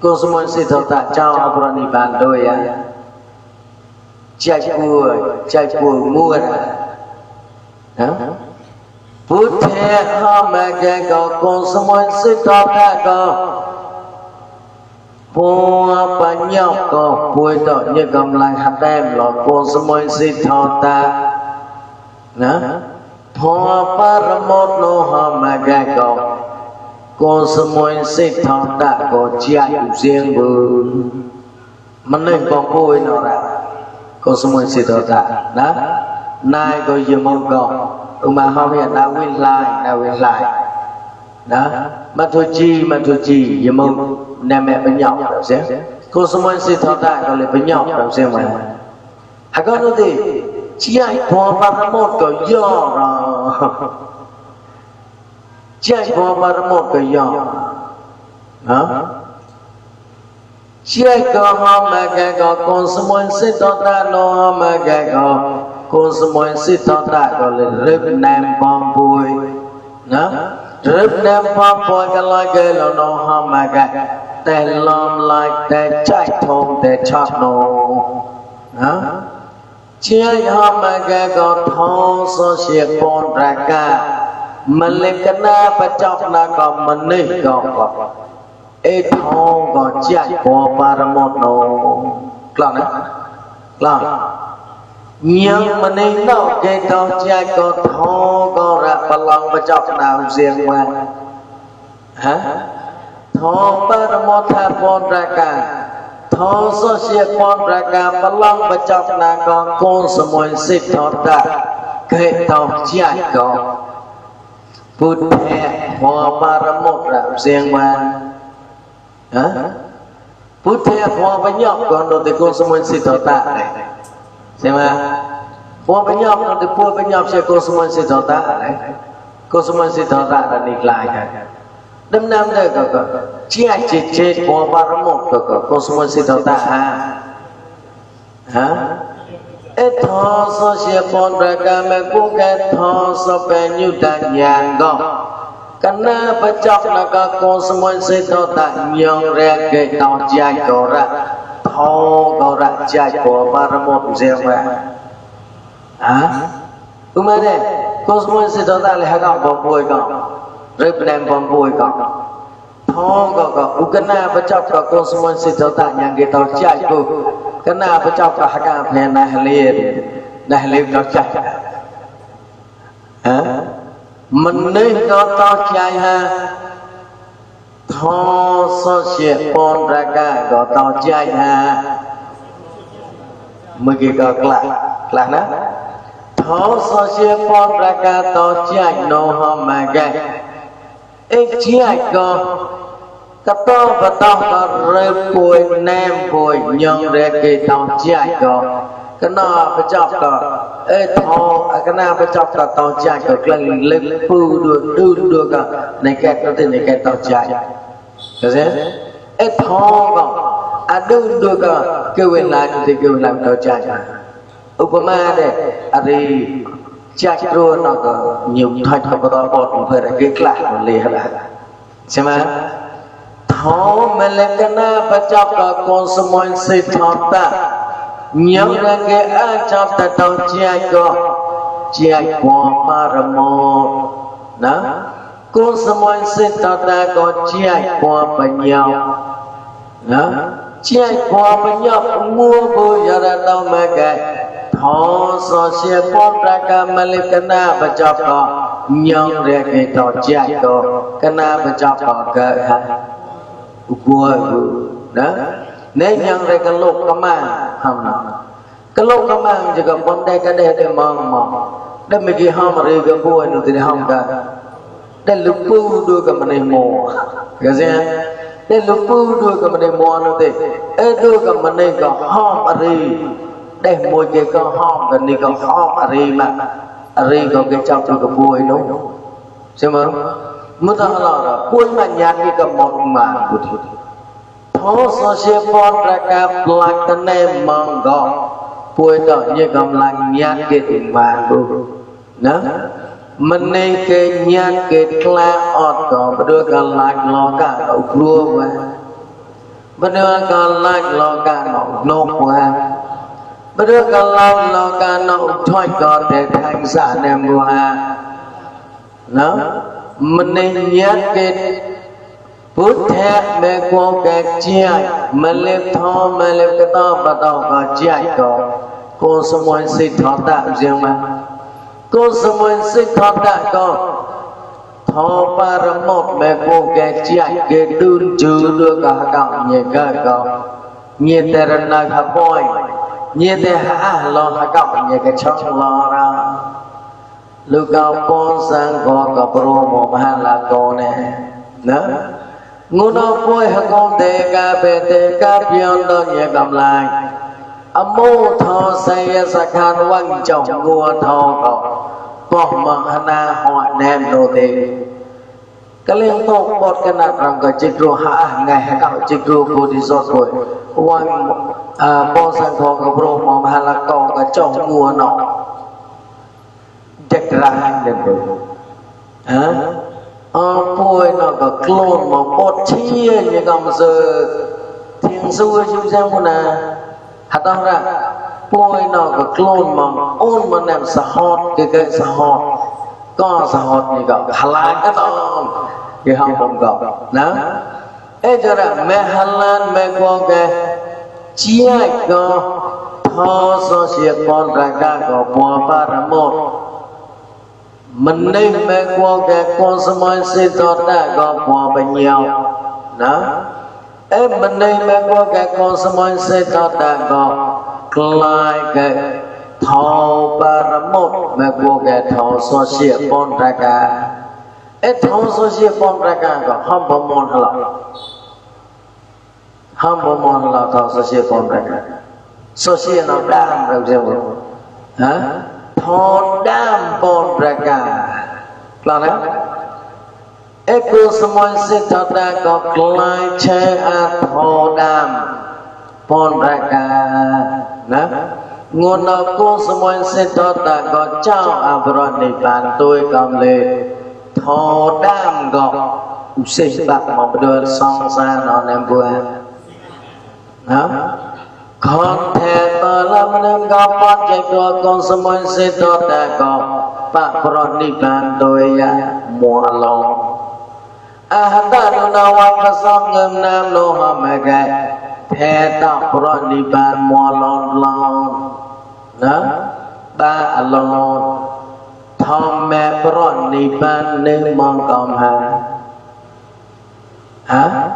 Speaker 1: cũng sớm mai sẽ thoát ra cho Abrani bàn đôi á chạy cua mua đó bút thề hôm mà cái có con sớm mai sẽ thoát ra có bùa bánh nhóc có bùi đó như cầm lại hạt em là con sớm mai sẽ thoát ra đó bùa paramot nó hôm mà cái có con sớm mai sẽ thoát ra có chạy riêng bự mình nên còn bùi nó ra con sớm mai sẽ thoát ra đó nay có gì mong còn mà hôm hiện đã win lại đó mà thôi chi giờ mong nam mẹ bên nhọc đâu xem con sớm mai sẽ thoát ra còn lại bên nhọc đâu xem mà hay có nó thì chỉ ai qua ba một cái do rồi chỉ ai qua ba một cái do đó chỉ ai có hôm mà cái có con sớm mai sẽ thoát ra nó mà cái có con sớm mai sẽ thoát ra còn lại rớp nam bom bùi đó rớp nam bom bùi cái loại cái là nó hôm mà cáiแต่ลอมลายแต่ใจทงแต่ชอบโนนะเชี่ยหอมมาแกก็ท้องโซเชียปนประกามันเล็กกันหน้าประจบนาก็มันนี่ก็ไอ้ท้องก็ใจกว่าปารมดโนกล้านะกล้ายังมันนี่นอกใจก็ใจก็ท้องก็ระพลังประจบนาเสียงมาฮะท้องปรโมทาปนประกาท้องโซเชียปนประกาพลังประจับนากองโกนสมุนสิทธอตาเกยตองใจก็พุทธแห่หัวปรโมทระเสียงมาฮะพุทธแห่หัวปัญญาก่อนโดนแต่โกนสมุนสิทธอตาเลยใช่ไหมหัวปัญญาโดนแต่พูดปัญญาเสียโกนสมุนสิทธอตาเลยโกนสมุนสิทธอตาแต่นี่กลายกันđâm nam đây có chết của ba rắm một có số một xịt ta hả ít thọ so xe con ra cả mẹ cũng cái thọ so về như đàn nhàn gom cái na phải chọc là cả con số một xịt ta nhong ra cái tàu chạy có ra thọ có ra chạy của ba rắm một riêng mà hả đúng không đây con số một xịt ta là hai con bò bùi con rồi đem bom bùi có thong có ukana bacak có con sumon si thota yang kita chạy cô kenapa cakap hakam nah leh kau cakap menih kau tahu cahaya thọ sosial pon raga kau tahu cahaya mungkin kau kelas na thọ sosial pon raga tahu cahaya no hamaga cahaya kau kata betul repoi nem poi nyong reke tahu cahaya kau kenapa cakap kenapa cakap tahu cahaya kau kelang lepu dua kau nekat tahu cahaya Kasi, thong ada dua ka kewenangan di kewenangan tahu cahaya. Upama deh, hari cakro nak nyum thai kepada bot mereka kelas melihat, sama. Thong melekana bacak konsumsi thata, nyum lagi acap tahu cahaya paramot, nah. Cô semua setata có chạy qua bên nhau, chạy qua bên nhau mua bùi ra đâu mà cái thọ so xe bóp ra cả Malaysia và cho có nhau để cái thọ chạy có cái na và cho có cái của đó nếu nhau để cái lục cái mang không nào cái lục cái mang chỉ có vấn đề cái để mong để mấy cái hôm mà đi cái bùi nó thì không cả dan lupa dua kemenai mo, kasih. Dan lupa dua kemenai mo nanti, dua kemenai kau ham ari, dan mo je kau ham kan ni kau ham ari kau kecap tu kebuai no, semua. Mutahlah, buai manjat ni kau mang putih. Thos sosial pon rakap pelakane mangga, buai tak je kau manjat ke mang tu, nah. Menai ke nyat ke kelak kau berdua kalak loka kau keluar, berdua kalak loka nok berdua kalak loka nok thoi kau terhang sana buah, nah menai nyat ke putih mekau ke ciai melip thom melip kata batau kau ciai kau semua si thota jangan cô semua sekata kau thọ paramot mẹ cô cái chạy cái đun chữ đưa cả cậu nhẹ kau nhẹ tên là cả boy nhẹ tên ha lo cả cậu nhẹ cái chóc lo ra lúc cậu con sang có pro một hai là cô nè nữa ngô nó boy ha con tê ca pion đó nhẹ cầm lại mô thọ say sakhan quanh chồng ngua thọ cậu bỏ mang hana họ nem đồ thế cái liên tục bọt cái nát rằng cái chiếc rùa hạ ngày cậu chiếc rùa bồ đi giọt rồi quanh bò sang thọ cái bro mà hà là cậu cái chồng ngua nọ chắc ra hành được rồi hả bôi nó cái clone mà bọt chia như cầm giờ thiên sư chú xem cô nè hả tao ra bôi nó cái clone mà ôn mà ném sahot cái sahot có sahot như vậy halal cái đó cái không có đó ấy cho ra mẹ halal mẹ có cái chia có thọ so siết con ra cả có bùa paramot mình nên mẹ có cái con semua si tốt đã có bùa bên nhau đó ấy mình nên mẹ có cái con semua si tốt đã có lại cái thọ paramot mẹ cô cái thọ sosial pon raga, thọ sosial pon raga có ham bomon là thọ sosial pon raga, sosial nó đam rồi chứ, hả? Thọ đam pon raga, là đấy, cô semua si thọ đã có lại chơi thọ đam pon raga, nè. Ngôn nào cô semua setota có trao abron di bàn tôi cầm lệ thọ đam gọc sinh bạc một đôi song xa nó ném bùa hả con thề tờ lâm ném gọc bắt chạy đua con semua setota có abron di bàn tôi mùa lòng ta nu nào qua phát song ngâm nam lô hòm mẹ gai thế tạo pro ni ban mò lon lon đó ba lon thom mẹ pro ni ban nên mong cầm hả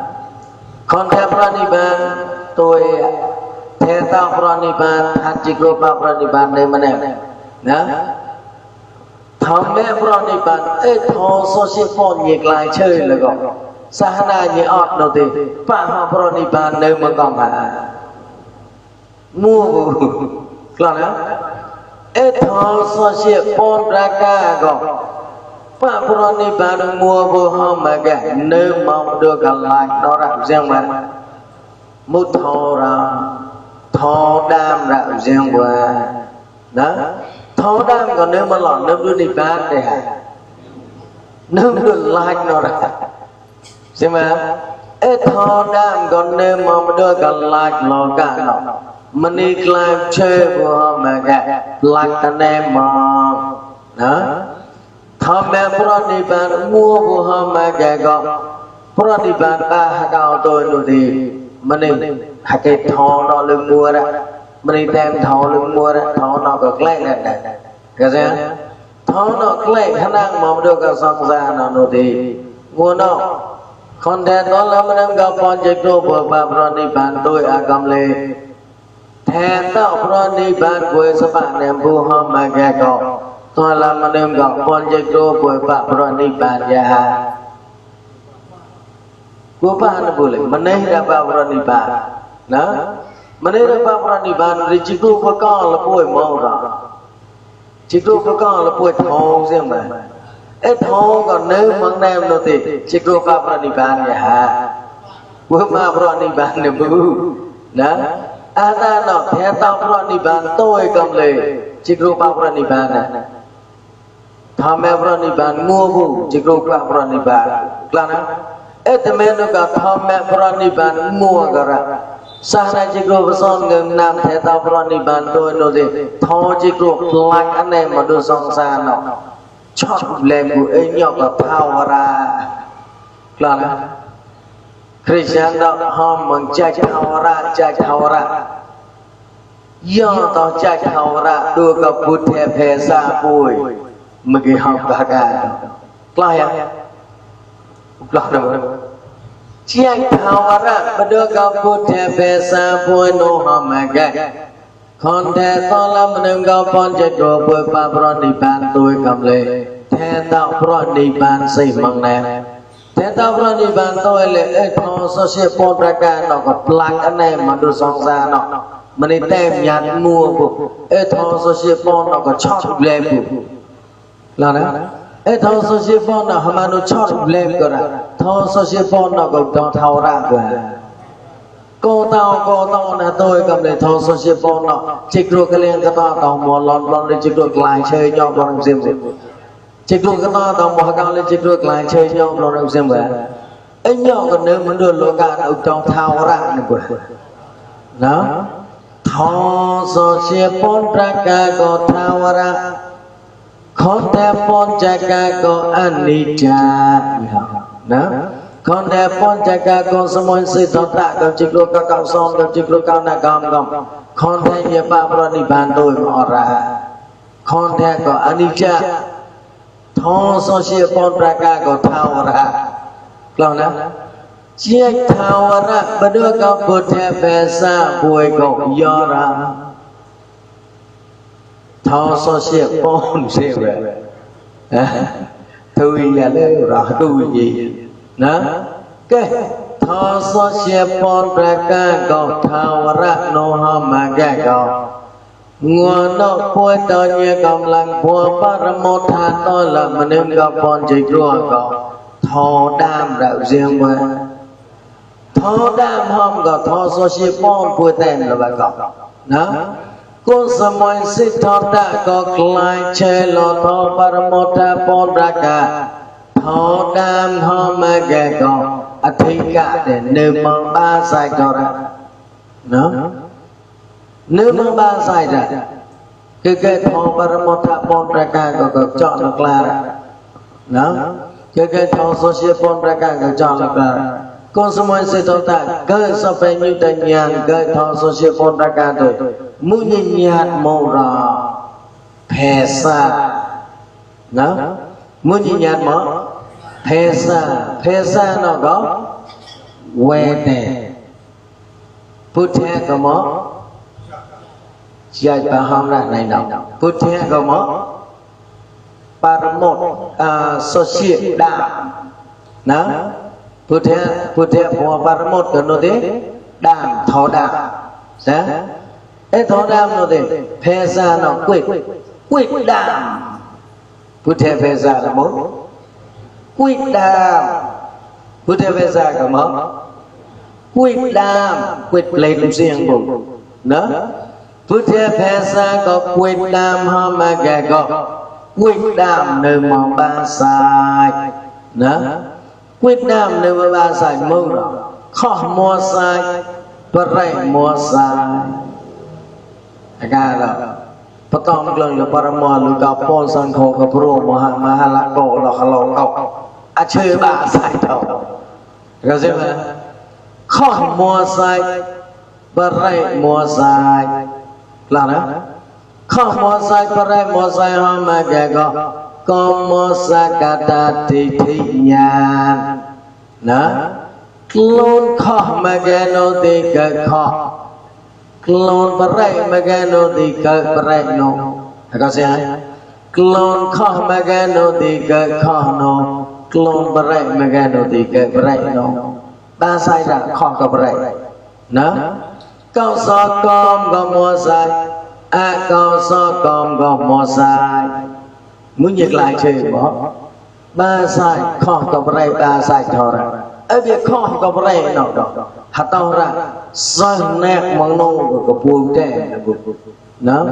Speaker 1: con theo pro ni ban tôi thế tạo pro ni ban hạt chỉ có ba pro ni ban đây mà nè đó thom mẹ pro ni ban ấy thò so si phone nhiệt lại chơi là gọi Sahana như ọt đầu tiên Pak họ praniban nơi mà còn hả Mua vụ Là đó Ê thọ so xịa pon ra ca gọc Pak praniban mua vô họ mà gạch nơi mong đưa cả lại nó rạp riêng mà Một thọ ra Thọ đam rạp riêng qua Đó Thọ đam còn nếu mà lọt nếu đưa đi bán đây hả Nếu đưa lại nó rạp xem mà ít thọ đam còn nếu mà đưa cả lạc lò cả nó mình đi làm chơi của mà cả lạc anh em mà đó thọ mẹ praniban mua của họ mà cả có praniban ba đào tôi rồi thì mình đi hai cái thọ nó lưng mua đó mình đi đem thọ lưng mua đó thọ nó có lẽ này cái gì thọ nó lẽ khả năng mà đưa cả song ra nó thì mua nó con đèn đó là mình em gặp con chơi đồ của bà praniban tôi cầm lệ thèn tạo praniban của các bạn em bu hôm mà nghe có tôi là mình em gặp con chơi đồ của bà praniban ya của bạn nó boleh mình ấy là bà praniban đó mình ấy là bà praniban thì chỉ đồ của con là bôi màu đó chỉ đồ của con là bôi thâu riêng mà ít thô còn nếu mong nem nó thì chỉ có ba praniban vậy hả của ba praniban này bự đó ta nó theo tao praniban tôi cầm lệ chỉ có ba praniban này tham mẹ praniban mua vụ chỉ có ba praniban là nó ít men nó cả tham mẹ praniban mua cả ra sáng nay chỉ có son ngân nam theo tao praniban tôi nó thì thô chỉ có lại anh em mà đưa song xa nó chọn lên của ấy nhọc là thao ra là Christian đó họ mừng chạy thao ra do tao chạy thao ra đưa gặp bút thẹp hề xa bùi mà cái học cả là ya là đâu chạy thao ra và đưa gặp bút thẹp hề xa bùi nó họ mà cái con thề to lắm nên gặp con chạy đồ bùi ba praniban tôi cầm lệ thế tạo praniban xây măng nè thế tạo praniban tôi lệ thọ so xe pon ra ca nó có plak anh em mà đưa song ra nó mà đi tem nhạt mua của thọ so xe pon nó có chót lên của là đó thọ so xe pon nó mà nó chót lên cơ ra thọ so xe pon nó có thao ra của cô tao là tôi cầm để thọ so xe pon nó chích rồi cái liền cái tao mò lon để chích rồi lại chơi nhau con riêng chích rồi cái tao mò cao lên chích rồi lại chơi nhau con riêng vậy anh nhau còn nếu muốn đưa lô gà ở trong thao ra này của đó thọ so xe pon ra ca có thao ra con theo pon cha ca có anicca đó con theo pon cha ca có samoi si thọ tạ con chích rồi cao son con chích rồi cao na cầm con theo như ba praniban tôi mà ra con theo có anicca thọ so xe pon ra ca có thao ra lâu lắm chiếc thao ra và đưa các bột thép về xa bùi cậu do ra thọ so xe pon xe về tôi là lưu rõ tôi gì đó cái thọ so xe pon ra ca cậu thao ra nô hò mà ca cậu nguồn nó bùi tao như cầm lăng bùa paramotha tôi là mình em gặp pon chạy rùa cậu thọ đam đạo riêng mà thọ đam không có thọ so si pon bùi tên là bà cậu đó con samoi si thọ đã có lại chơi lo thọ paramotha pon ra cả thọ đam không mà ghé cậu thi cả để nếu mong ba sai cậu ra đó nếu mong ba sai ra cái thọ paramotha pon ra cả có chọn được là đó cái thọ so si pon ra cả có chọn được là con số môi sẽ thâu ta cơ so phải như tình nhàn cơ thọ số sẽ phôn ra cả đời mu nhìn nhạt màu rò phê xa nó mu nhìn nhạt mỏ phê xa nó có quê nè phút thế có mỏ dạy bà hôm ra này nào phút thế có mỏ paramot associate đam nó phút thế của paramot cái nó thế đam thọ đam sao ấy thọ đam nó thế phê xa nó quyết đam phút thế phê xa là bốn quyết đam phút thế phê xa có mỏ quyết đam quyết lên riêng bụng nữa phút thế phê xa có quyết đam hôm mà gà có quyết đam nơi mong ba sai nữa quyết đam nơi mong ba sai mưu đó khó mua sai và rảy mua sai cái đó bắt đầu một lần là paramon lúc gặp phone sang khổ gặp pro mà là cổ là khẩu cậu chơi ba sai đâu cái gì mà khó mua sai và rảy mua sai là đó khó mua sai và rảy mua sai hôm mà cái con mua sai cả ta thì nhàn đó luôn khó mà cái nó thì cái khó luôn và rảy mà cái nó thì cái rảy nó có gì hả luôn khó mà cái nó thì cái khó nó luôn và rảy mà cái nó thì cái rảy nó ba sai ra khó có rảy nó câu so con có mua sai câu so con có mua sai muốn nhắc lại chơi bỏ ba sai khó có rảy ba sai thôi ra ở việc khó có rảy nào đó hạt tao ra sơn nét mong nô của buồn trẻ nó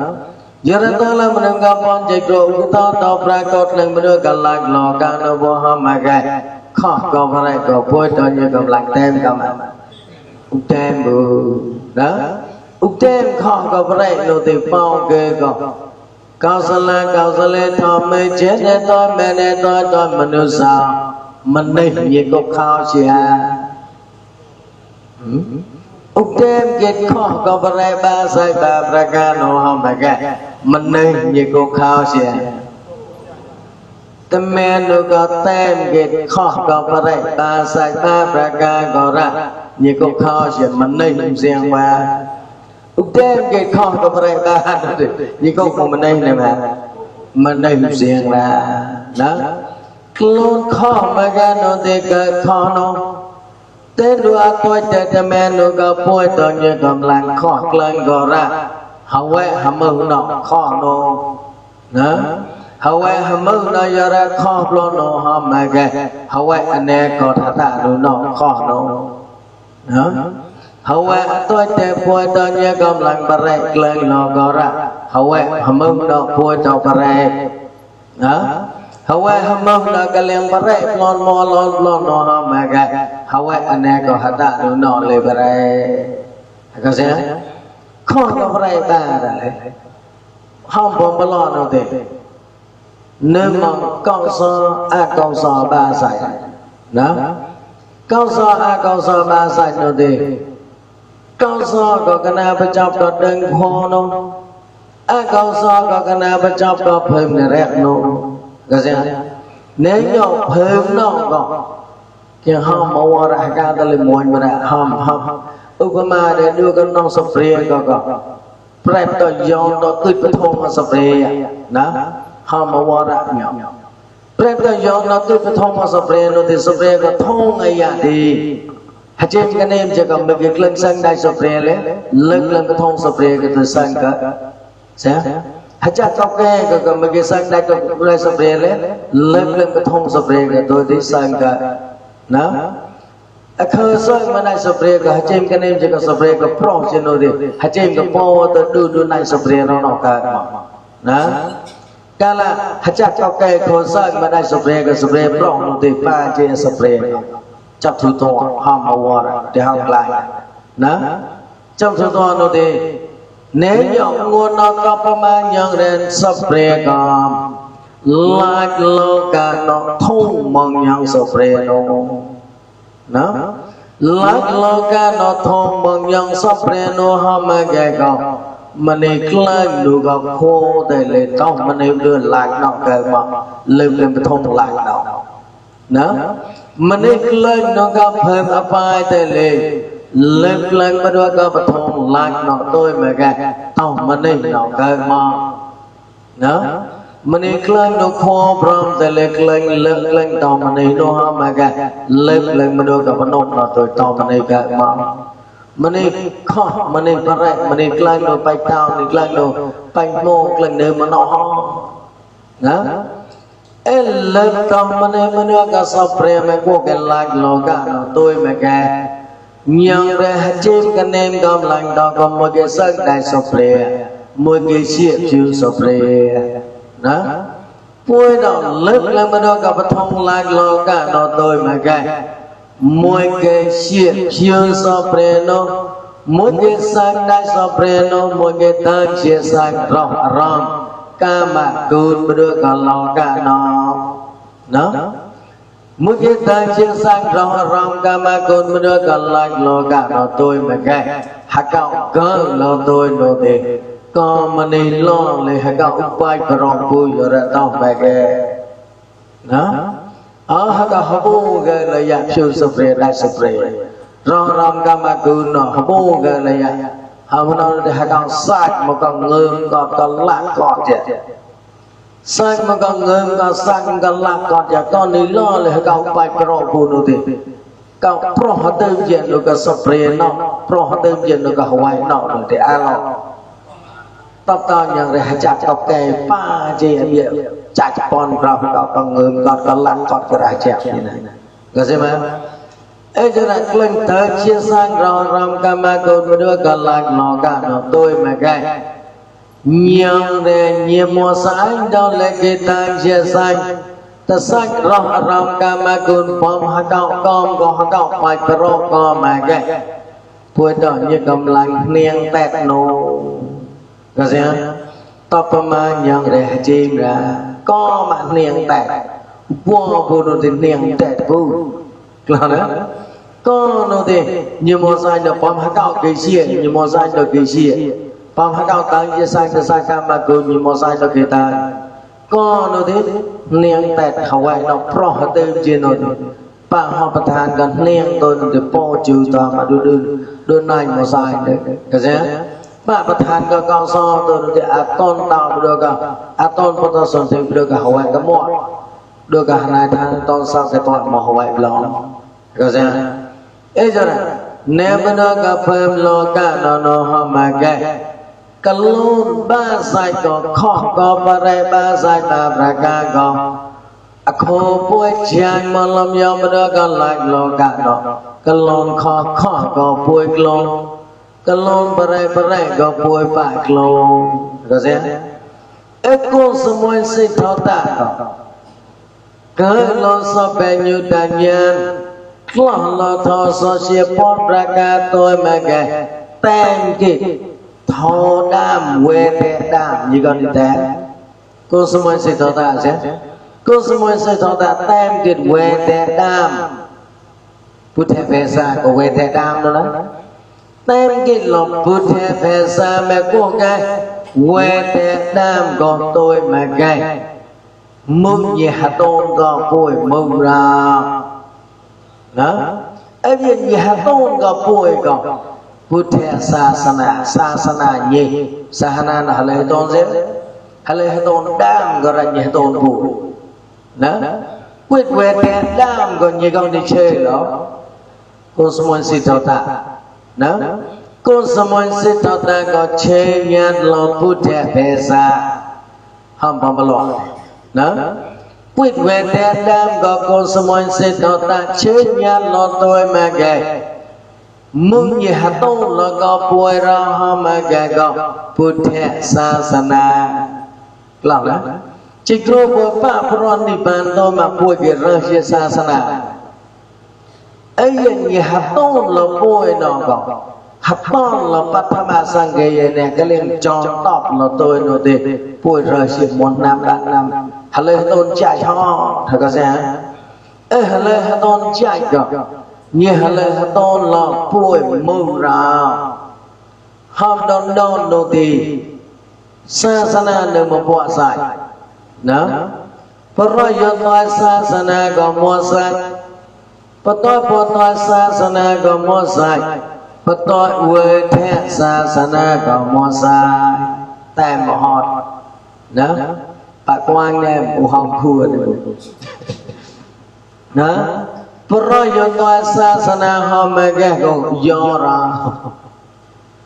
Speaker 1: giờ ra ta làm mình gặp con chạy đồ của ta tao ra cột lên mình đưa cả lạc lò cả nó vô hôm mà cái khó có rảy có buồn cho như cầm lạc tem cầm tem bự đó tem khó có rảy nó thì bao ghê cao sa la thọ mê chết để tôi mẹ để tôi mình đưa sao mình đây gì có khao xì tem kết khó có rảy ba sai ba ra ca nó hôm mà cái mình đây gì có khao xì tâm mẹ nó có tem kết khó có rảy ba sai ba ra ca có ra gì có khao xì mình đây riêng ba tem kết khó có rảy ba gì có mình đây này mà mình đây riêng là đó luôn khó mà cái nó thì cái khó nó tên đua coi để mẹ nó có bôi tao như cầm làng khó lên gò ra hậu quay hầm mơ nó khó nó nữa hậu quay hầm mơ nó giờ ra khó lo nó hầm mà cái hậu quay anh em có thả nó khó nó nữa hậu quay tôi để bôi tao như cầm làng bà rẹ lên nó gò ra hậu quay hầm mơ nó bôi tao bà rẹ nữa hậu quay hầm mơ nó cái liền bà rẹ lon nó hầm mà cái hậu quay anh em có thả nó lên bà rẹ cái gì khó có rẹ ba rồi không bom balo nó thì nên mà con so ba sai đó con so ba sai nó thì con so có cái nào phải chọc có đừng ho nó con so có cái nào phải chọc có phim này rét nó cái gì nếu nhậu phim nó có thì không mau ra ca ta lên muôn mà ra không Ukama để đưa cái nông sập rìa có prep to yong to tụi cái thôn mà sập rìa đó không mà qua ra nhỏ prep to yong nó tụi cái thôn mà sập rìa nó thì sập rìa có thôn ấy à thì hạt trên cái nem chỉ cần một việc lên sân đây sập rìa lấy lên cái thôn sập rìa cái từ sân cả sẽ hạt chặt tóc cái còn một cái sân đây cái sập rìa lấy lên cái thôn sập rìa cái tôi đi sân cả đó khơi soi mà này spray cái chém cái nem chỉ có spray cái pro trên nó đi hạt chém cái po từ đu này spray nó cả đó cái là hạt chặt cho cái khơi soi mà này spray cái spray pro nó đi pha trên spray chặt thủ to hàm màu water để hàm lại đó trong thủ to nó đi nếu nhộng nguồn nó cóประมาณ đến spray còn lại lo cả nó thông bằng nhau spray nó đó lạc lo ca nó thông bằng yang sắp rè nó hâm mà ghé gọc mà này клай đủ gọc khô để lệ tông mà này đưa lạc nó kề mà lưu lên thông lạc nó đó mà này клай nó gặp thêm áp ai để lệ lưu lên mà đưa gặp thông lạc nó tôi mà ghé tông mà này nó kề mà đó mà này клай nó khô brom để lệ клай lưu lên tông mà này nó hâm mà ghé lưu lên mà đưa gặp thông nó tôi tông mà này kề mà mani kho mani parai mani klang do pai tao mani klang do pai mo klang de mano na el tam mani ka sapre me ko ke lag loga no tôi me ka nyang re chim ka nem gom lang do ko mo ke sak dai sapre mo ke chi chu sapre na poi do lep lang mano ka pathong lag loga no tôi me ka mỗi cái chuyện chiêu so preno mỗi cái sang đại so preno mỗi cái tan chia sang rong rong ca mà cùn đưa cả lò cả nó mỗi cái tan chia sang rong rong ca mà cùn đưa cả lò cả nó tôi mà cái hạ cạo cỡ lo tôi nó thì con mà đi lo lấy hạ cạo quay cả rong cùi rồi ra tao mà cái đó haka habu ga la ya phu sapre dai sapre ram ram kama kun no habu ga la ya hamno de haka sak ma kong ngơm ka lak ko je sak ma kong ngơm ka sak ka lak ko je kon ni lo le haka pai pro bu no ti ka pro ha te je no ka sapre no pro ha te je no ka hawai no no te a lo tập tao yang re chặt cọc kè pa je bia chặt pon ra ka ngơm ka lak ko ka ra chặt ni này có xem không ấy cho nên lên tới chia sang rong rong kama côn đưa cả lạc nó cả nó tôi mà cái nhiều để nhiều mùa sáng đó là cái tay chia sang ta sang rong rong kama côn phong hạ cạo com có hạ cạo phải pro co mà cái tuổi đó như cầm lăng nieng tẹt nô có xem không tập mà nhiều để chim ra có mà nieng tẹt vua vua nó thì nieng tẹt vua là đó con nó thì nhiều mùa sai được bom hạ cạo cái gì nhiều mùa sai được cái gì bom hạ cạo tăng chia sai từ sai cam mà cứ nhiều mùa sai được cái ta con nó thì nieng tẹt hậu ai nó pro hết tên trên nó bà họ bắt hàng gần nieng tôi thì po trừ ta mà đưa này mùa sai đấy cái gì bà bắt hàng cái con so tôi thì ton tao được cả ton con tao son thì được cả hậu ai cái mua được cả này thằng ton sao cái ton mà hậu ai lo cái gì ấy cho nên nếu mà nó gặp phải lo cả nó hâm cái kalon ba sai có khó có ba sai ta ra ca có khô bôi chang mà làm nhau mà nó có lại lo cả nó kalon khó có bôi kalon ba có bôi phải kalon có gì ấy cô semua si thao ta cái lo so bè như đàn nhân lo thọ so chia bón ra ca tôi mà cái tem kì thọ đam quê tệ đam như con đi té cô số mấy sẽ thọ ta chứ cô số mấy sẽ thọ ta tem kì quê tệ đam bút thẻ về xa của quê tệ đam đó tem kì lọc bút thẻ về xa mẹ cô cái quê tệ đam còn tôi mà cái mừng gì hạt tôn có bùi mừng ra đó ấy vì hạt tôn có bùi có Buddha sasana nyi sahana là halai tôn gì halai tôn đam gọi là nhị tôn bùi đó quyết về tên đam còn như con đi chơi đó cô sumon si thọ ta đó cô sumon si thọ ta có chơi nhát lo Buddha về xa không bằng lo đó quyết về tên đam có cô sumon si thọ ta chơi nhát lo tôi mà ghé mừng gì hạt tôn là có bùi ra hâm mà ghé có Buddha sasana làm đó chỉ có bùi phápron đi bàn tôi mà bùi cái ra sasana ấy gì hạt tôn là bùi nó có hạt tôn là Patama Sangaya này cái liền tròn tóc là tôi nó thì bùi ra chỉ một năm hạt lê tôn chạy ho thật có sao ấy hạt lê tôn chạy có nhẹ là to là bùi mông ra hàm đòn đòn đồ thì sa sana đừng mà bỏ sai đó bởi rồi tôi sa sana có mua sai bởi tôi sa sana có mua sai bởi tôi quê thế sa sana có mua sai tèm bỏ họt đó bà quang em cũng không khua được đó bởi rồi tôi sa sana hôm nay cái cũng do ra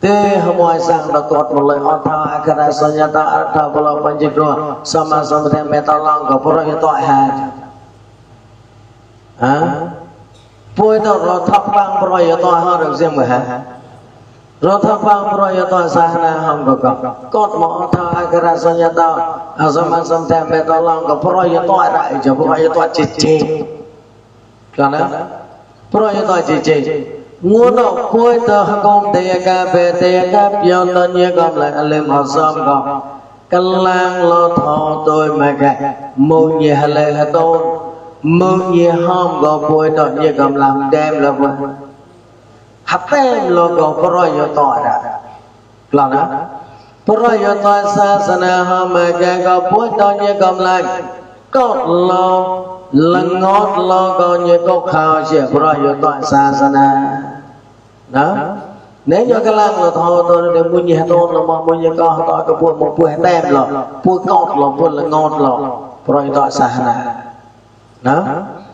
Speaker 1: thế hôm sang đã cột một lời hỏi thao akara sanyata artha bala panjikro sama sama thêm mẹ tao long có bởi rồi tôi hà bôi tao rồi thắp băng bởi rồi tôi hỏi được riêng mà hả rồi thắp băng bởi rồi tôi sa na không có cột một thao akara sanyata sama sama thêm mẹ tao long có bởi rồi tôi đại cho bởi rồi tôi chết chết còn đó bởi rồi tôi chết chết nguồn đọc cuối tờ công tế ca bê tế ca bion tân như công lại lên họ xóm có căn lang lo thọ tôi mà gạch mô nhị hà lê hà tôn mô nhị hôm có cuối tờ như công làm đem là vợ hạt tem lo có bởi rồi yo tỏi ra là đó bởi rồi yo tỏi xa xa na hôm mà gạch có cuối tờ như công lại cốt lo lần ngót lo có như cốt khao chỉ bởi rồi yo tỏi xa xa na đó nếu như cái lăng là thôi tôi để mua nhiều tôn là mua nhiều con tôi có mua một buổi tem là mua cọt là mua là ngon là rồi tôi xả nè đó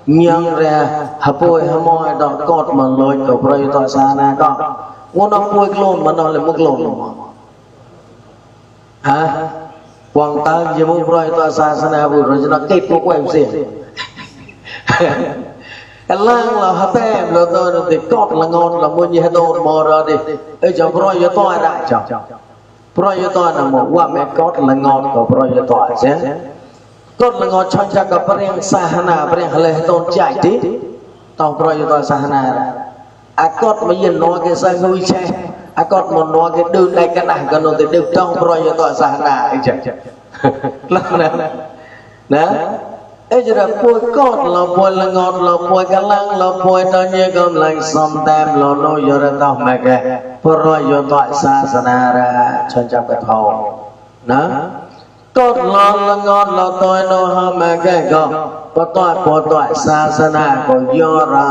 Speaker 1: nhân ra hấp bôi hấp môi đó cọt mà lôi cầu rồi tôi xả nè con muốn nó bôi clone mà nó lại mua clone hả quăng tay gì mua rồi tôi xả nè rồi nó kết của quem gì cái lang là hạt tem là tôi thì cọt là ngon là mua như hết tôn mò ra đi ấy cho pro cho tôi đại cho pro cho tôi là một quả mẹ cọt là ngon của pro cho tôi chứ cọt là ngon cho chắc cái bring sahana bring hale tôn chạy tí tao pro cho tôi sahana cọt mà nhìn nó cái sang nuôi che cọt mà nó cái đường đây cái này cái nó thì được trong pro cho tôi sahana ấy chứ là nè ấy giờ bôi cọt là bôi là ngọt là bôi cái lăng là bôi tao như con lành xóm tem là nó giờ ra tao mẹ kệ rồi giờ tọa xa xa na ra cho trong cái thầu đó cọt là ngọt là tôi nó hả mẹ kệ con có tọa xa xa na có do ra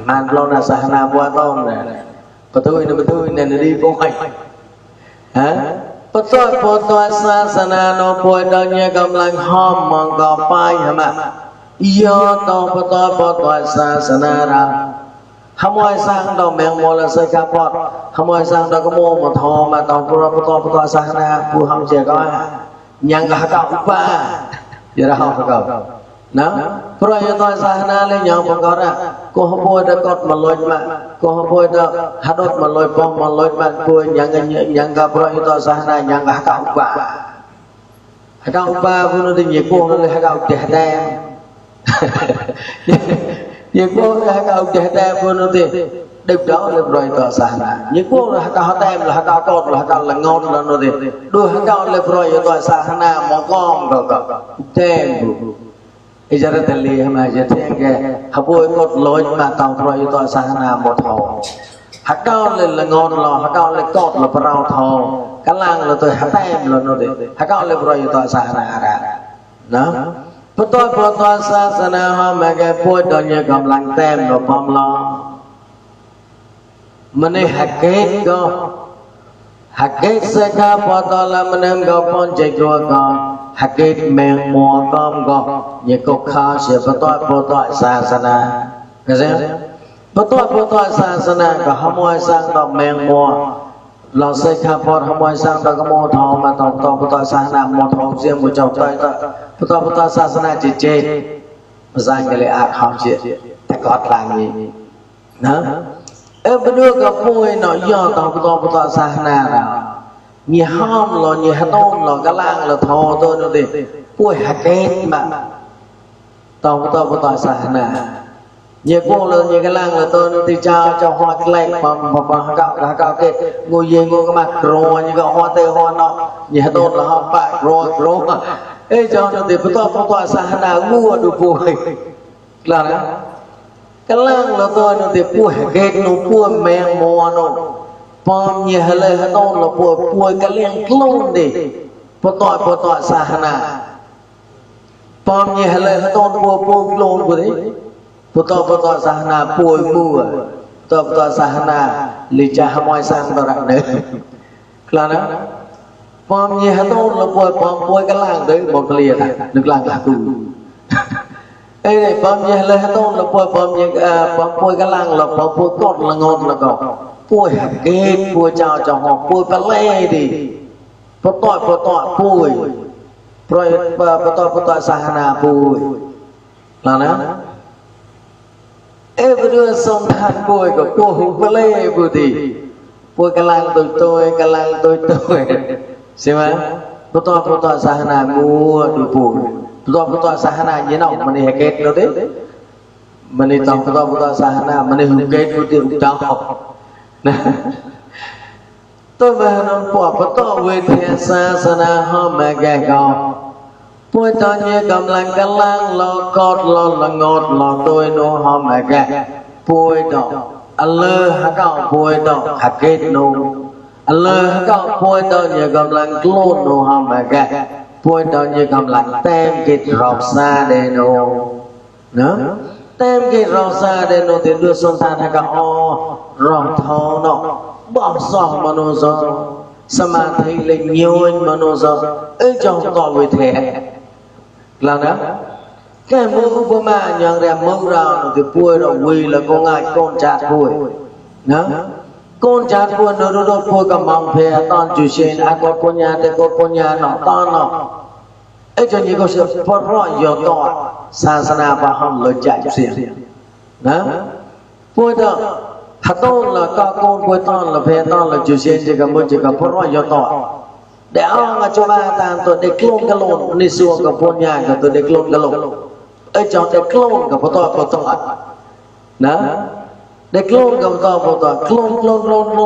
Speaker 1: mang lo là xa na bôi tao này có tôi này đi cô hành hả bất tội sa sa na nó bôi đau nhẹ cầm lăng hòm mong có phai hả mà do tao bất tội sa sa na ra không ai sang đâu mèo mò là sơi cá bọt không ai sang đâu có mua một thò mà tao bất tội sa na phù không chỉ có nhang cả cậu ba giờ ra không có đó rồi tôi sa na lên nhau bằng có ra cô không bôi đã cọt mà lôi mà cô không bôi đã hạt đốt mà lôi bom mà lôi mà bôi nhang cả rồi tôi sa na nhang cả cậu ba vừa nó đi nhiều cô nó lấy cậu trẻ đem nhiều cô lấy cậu trẻ đem vừa nó đi được đó được rồi tôi sa na nhiều cô là cậu đem là cậu cọt là cậu là ngon là nó đi đôi cậu lấy rồi tôi sa na mò con rồi cậu thêm giờ đây là mà giờ thế cái học bôi cột lối mà tàu rồi tôi sang na một thầu hạt cao lên là ngon lò hạt cao lên cột là bao thầu cái lăng là tôi hạt tem là nó để hạt cao lên rồi tôi sang na ra đó tôi sang na mà cái bôi đó như cầm lăng tem rồi bom lo mình đi hạt kết sẽ khá bỏ to là mình em có con chạy rồi con hạt kết mèng mùa con có như cục khá sẽ bỏ tội xa xa na cái gì bỏ tội xa xa na có không ai sang đọc mèng mùa lo sẽ khá bỏ không ai sang đọc có mùa thọ mà bỏ tội xa na mùa thọ riêng một chồng tội bỏ tội xa xa na chỉ chê ra cái lệ ác không chê ta có làm gì đó em đưa gặp môi nó do tao xa na nào nhỉ hôm lo nhỉ tôn lo cái lang là thò tôi nó đi cuối hạt kết mà tao xa na nhỉ cô là nhỉ cái lang là tôi nó đi cho hoa cái lạnh bằng gạo kết ngồi về ngồi cái mặt rồi như cái hoa tê hoa nọ nhỉ tôn là hoa bạc rồi ê cho nó đi tao xa na mua được vui là đó cái lăng là tôi nó thì bùi ghét nó bùi mẹ mò nó bom nhẹ lời hết tôn là bùi cái liên luôn đi bùi tội xa hana bom nhẹ lời hết tôn bùi luôn bùi đấy bùi tội xa hana bùi mùa tội xa hana lì cha mọi sang tao rạng đấy là nó bom nhẹ hết tôn là bùi cái lăng đấy một cái liền được lăng là cù ê này bom nhẹ lời hết tôn là bùi cái lăng là bùi cốt là ngon là cậu bùi hạt kết bùi chào cho họ bùi bà lê đi bà tọa bùi bà tọa xa hana bùi là nó ê bà đưa xong than bùi của bùi bà lê bùi thì bùi cái lăng tôi xem á bà tọa xa hana bùi bùi bà tọa xa hana như nào mà đi hạt kết đâu đấy mà đi tọa bà tọa xa hana mà đi hùng kết bùi tiêu cháu tôi về nó bỏ bắt tao về thiên sa sana hôm mẹ ghé gò tôi tao như cầm lăng cái lăng lo cọt lo ngọt lo tôi nó hôm mẹ ghé tôi đó lơ hả cậu tôi đó hạt kết nô lơ hả cậu tôi đó như cầm lăng clone nó hôm mẹ ghé tôi đó như cầm lăng tem kết rọc xa để nô nữa tem kết rọc xa để nô thì đưa xuân than hả cậu rong thâu nó bỏ sòng mà nó do sama thấy lên nhiều anh mà nó do ấy trong tỏ về thế là đó cái mũ của mà nhận ra mũ ra nó thì bùi rồi quỳ là con ngài con chặt bùi đó con chặt bùi nó đôi bùi cầm mong phê toàn chủ xin ai có nhà thì có nhà nó toàn nó ấy cho những câu sự phát rõ nhiều tỏ sa sana và hồng lời chạy xuyên đó bùi đó hạt tôn là con bùi tôn là phê tôn là chủ xin chỉ cần phát rõ nhiều tỏ để ông cho ba tàn tôi để clone cái lồn đi xuốngกับพญากับtôi để clone cái lồn ấy cho để cloneกับพตัวđó để cloneกับตัวclone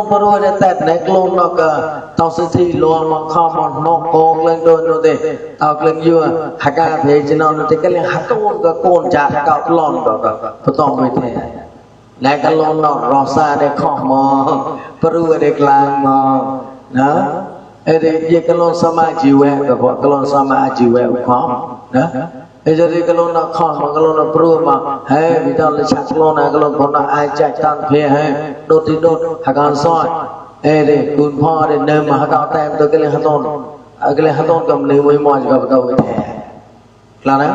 Speaker 1: พอรู้ได้แต่ใน clone nóก็tao sẽ thi luôn mà không nó con lên đôi nó thì tao lên vừa hạt ca thì chỉ nó thì cái liền hạt tôn cái con chặt cái clone cáiตัวไม่thế lại cái lồn nó rò xa để không màพอรู้ได้กลางmà đó ấy thì cái lon sama jiwa cái bọn cái lon sama jiwa khó đó ấy giờ thì cái lon nó khó mà cái lon nó pro mà hey vì tao lấy chặt lon này cái lon bọn nó ai chạy tan phía hey đốt thì đốt hạt gan soi ấy thì cùn pho để nơi mà hạt gạo tem tôi cái lên hạt tôn cầm lấy mấy mồi gặp câu vậy thế là đấy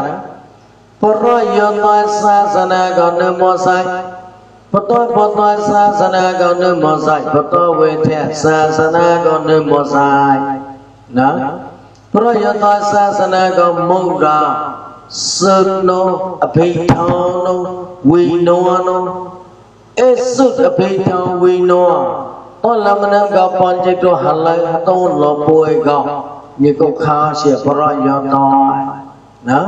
Speaker 1: por yo toa sa sana còn nơi mò sai Phật toa sa sana còn nơi mò sai Phật toa về thiệt sa sana còn nơi mò sai đó Phật toa sa sana còn mong ra sơn nô api thao nô quy nô nô ê sút api thao quy nô tôi làm nên gặp bọn chế độ hạt lợi hạt tôn lộ bùi gặp như cô khá sẽ Phật toa đó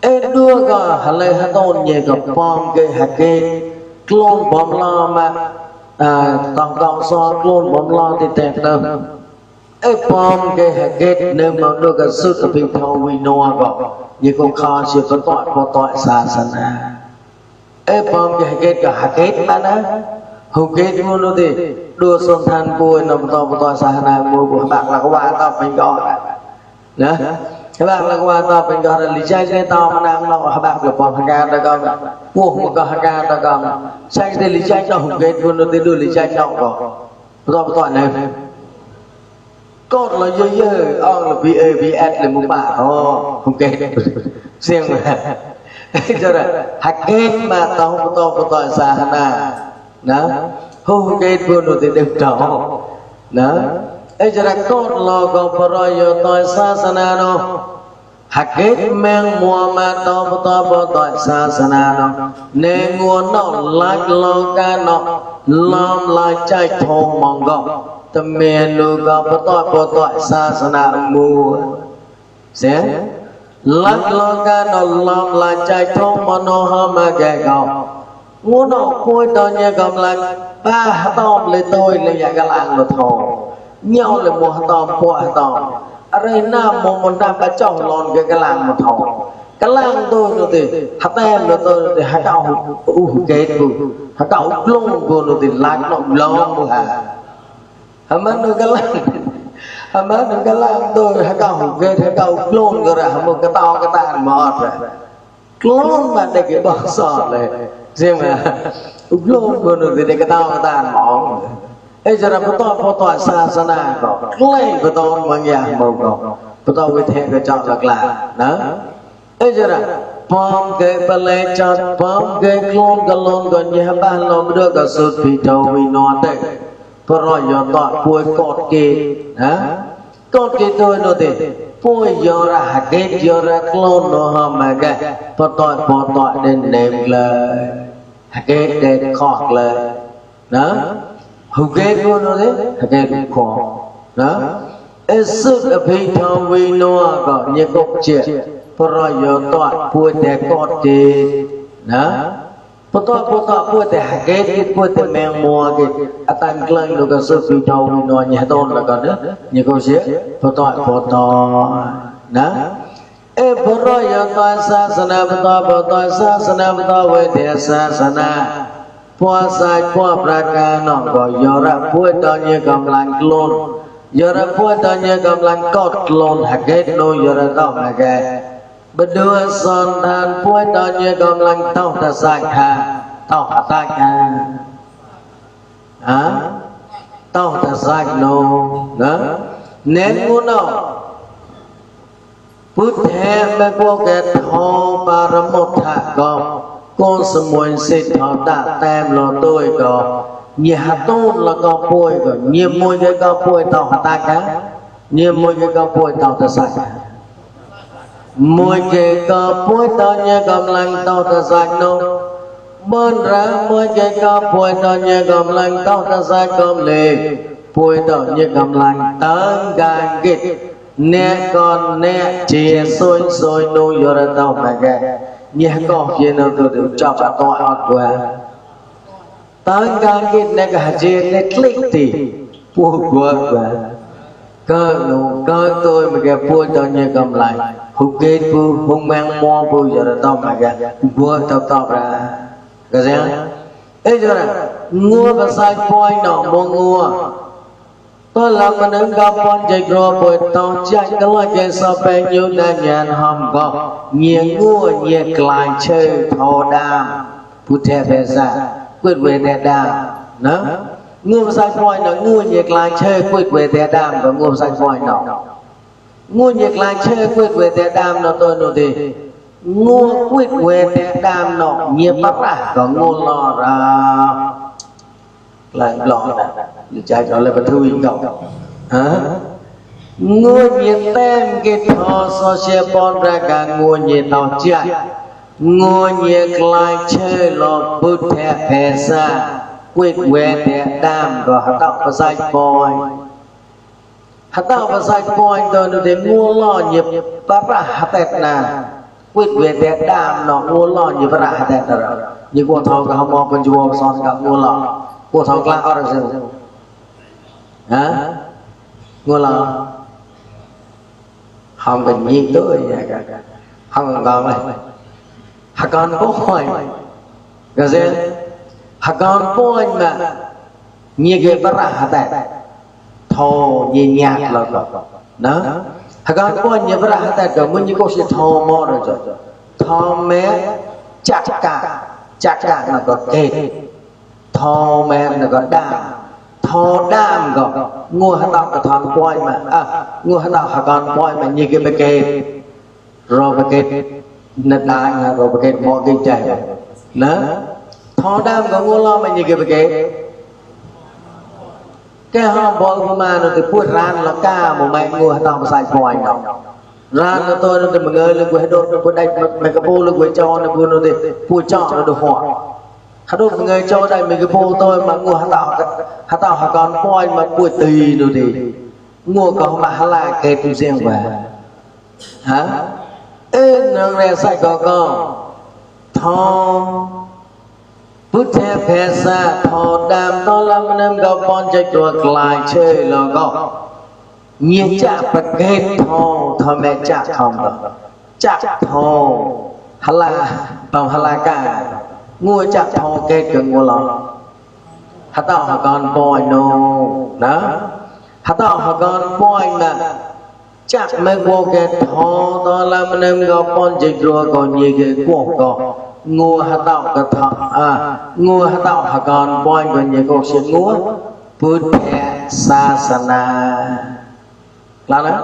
Speaker 1: ê đưa gặp hạt lợi hạt tôn như gặp bom cái hạt kê clone bom lo mà tổng so clone bom lo thì tẹt đâu ấy bom cái hạt kết nếu mà được cái sự tập trung thâu vi noa gọi như con kho chỉ có tội xa sana ấy bom cái hạt kết mà nó hùng kết mua nó thì đưa xuân than bùi nằm tội xa sana mua của bạn là có bạn tao phải gọi đó các bạn là qua tao bên gọi là lý trai cái tao mà đang lo các bạn là còn hàng ga đó con buộc một cái hàng ga đó con sai cái lý trai cho hùng kết luôn nó tới đưa lý trai cho con do toàn này con là dơ ông là VAVS là một bà hùng kết riêng mà cho là hạt kết mà tao không to toàn xa hana đó hùng kết luôn nó tới đều trỏ đó ấy cho là con lo còn phải rồi tôi xa sana nó hạt kết men mùa mà tôi xa sana nó nên nguồn nó lại lo ca nó làm lại chạy thôn mong gọng tâm miền lưu gặp tôi xa sana mùa sẽ lại lo ca nó làm lại chạy thôn mà nó hâm mà ghé gọng nguồn nó cuối tôi như cầm lại ba tôm lấy tôi lấy nhà cái làng nó thôn nhau là một tòm qua tòm ở đây nam một đám cá chồng lon cái làng một thầu cái lang tôi nó thì hạt em nó tôi thì hạt đau cái của hạt đau lông của nó thì lang nó lông hả hả mấy nó cái lang hả mấy nó cái lang tôi hạt đau lông rồi hả một cái to cái tàn mọt rồi lông mà để cái bọt sọt này riêng mà lông của nó thì để cái to cái tàn mọt ấy giờ là bắt tỏi xa xa na có lấy bắt tỏi bằng dạng màu có bắt tỏi với thêm cái chọn lạc lạ đó ấy giờ là bom cái ballet chọn bom cái clone cái lon còn nhà ban lo đưa cái sốt phi đầu vì nó đấy bắt rồi giờ tỏi bôi cọt kì hả cọt kì thôi nó thì bôi giờ ra cái giờ ra clone nó hầm mà cái bắt tỏi nên ném là cái để khọt là đó hữu ghét luôn nó đấy ghét khó đó ấy sức ở phía thằng vi nó có những cốc chuyện rồi giờ tọt bùi để cọt thì đó bùi để ghét cái bùi để mèo mùa cái tăng lên được cái sức phía thằng vi nó nhà tôn là còn nữa những câu chuyện bùi tọt đó ấy rồi giờ tọt sa sana bùi tọt sa sana bùi tọt với để sa sana phua sai phua praka nó có giờ ra phua to như cầm lăng clone giờ ra phua to như cầm lăng cột clone hạt ghét đôi giờ ra tao mà cái bên đưa son than phua to như cầm lăng tao ta sai ha tao hạt ta ha hả tao ta sai no đó nên muốn đâu bút thèm bên qua cái thô ba ra một thả con con sớm muốn xịt họ đã tem lo tôi có nhiều hạt tốt là có bôi có nhiều môi cái có bôi tàu hạt ta cá nhiều môi cái có bôi tàu ta sạch môi cái có bôi tàu như cầm lăng tàu ta sạch nó bên ra môi cái có bôi tàu như cầm lăng tàu ta sạch cầm lệ bôi tàu như cầm lăng tấn gan kịch nè con nè chia xôi nuôi vô ra tàu mà cái nhà có kia nào tôi được cho bạn tôi ăn qua tới cái này cả chuyện này click thì buộc qua cơ tôi mà cái buộc tôi như cầm lại hụt kết hụt mang mua buộc giờ là tao mà cái buộc tao ra cái gì ấy giờ này mua và sai point nọ mua tôi làm mà đứng gặp con chạy rồi buổi tao chạy cái loại cái sao bé như là nhàn hòm có nhiều ngua nhiều lại chơi thò đam bút thẻ về ra quyết về thẻ đam đó ngua sai point nó ngua nhiều lại chơi quyết về thẻ đam và ngua sai point nó ngua nhiều lại chơi quyết về thẻ đam nó tôi nói thì ngua quyết về thẻ đam nó nhiều bắt ra có ngua lò ra lại lọ này chạy đó là vật thui cậu hả ngôi nhiệt tem cái thò so xe bon ra cả ngôi nhiệt tàu chạy ngôi nhiệt lại chơi lọ bút thẻ phê xa quyết quê thẻ đam có hạt tạo và sai point tôi nó để mua lo nhiệt bắt ra hạt tẹt nà quyết quê thẻ đam nó mua lo nhiệt bắt ra hạt tẹt rồi như con thầu cả không mò con chùa son cả mua lo cô thằng la ở đâu hả ngô là không bình nhiên tới không còn này hả con có hỏi cái gì hả con có mà như cái bắt ra hả tệ thô như nhạt là đó hả con có như bắt ra hả tệ rồi muốn như cô sẽ thô mò rồi thô mé chắc cả là có kê thò men là có thò đam có ngô hạt đào có thòn quay mà ngô hạt đào còn quay mà như cái bê kê rồi bê kê nết đai rồi bê kê mò kinh chạy nữa thò đam có ngô lo mà như cái bê kê cái hôm bò của mà nó thì puốt ran là ca một mẹ ngô hạt đào sai quay nó ran nó tôi nó thì mọi người là quay đốt nó quay đánh mày cái bô nó quay cho nó quay nó thì puốt cho nó được họ hạt đốt người cho đây mình cái bô tôi mà ngô hạt tàu hạt còn coi mà bùi tì rồi thì ngô có mà hạt là kê tu riêng về hả ê nâng ra sai có thò bút thép phê xa thò đàm to lắm nên có con chơi chuột lại chơi là có nhiên chạ bật kết thò mẹ chạ không rồi chặt thô bằng hala cả ngua chặt thô kết gần ngua lọ hạt tao hạt con bòi nô đó hạt tao hạt con bòi nè chặt mấy ngua kết thô đó là mình em gặp con dịch rồi còn gì cái cuộc có ngua hạt tao cái thọ ngua hạt tao hạt con bòi còn gì cuộc sẽ ngua Buddha Sasana là đó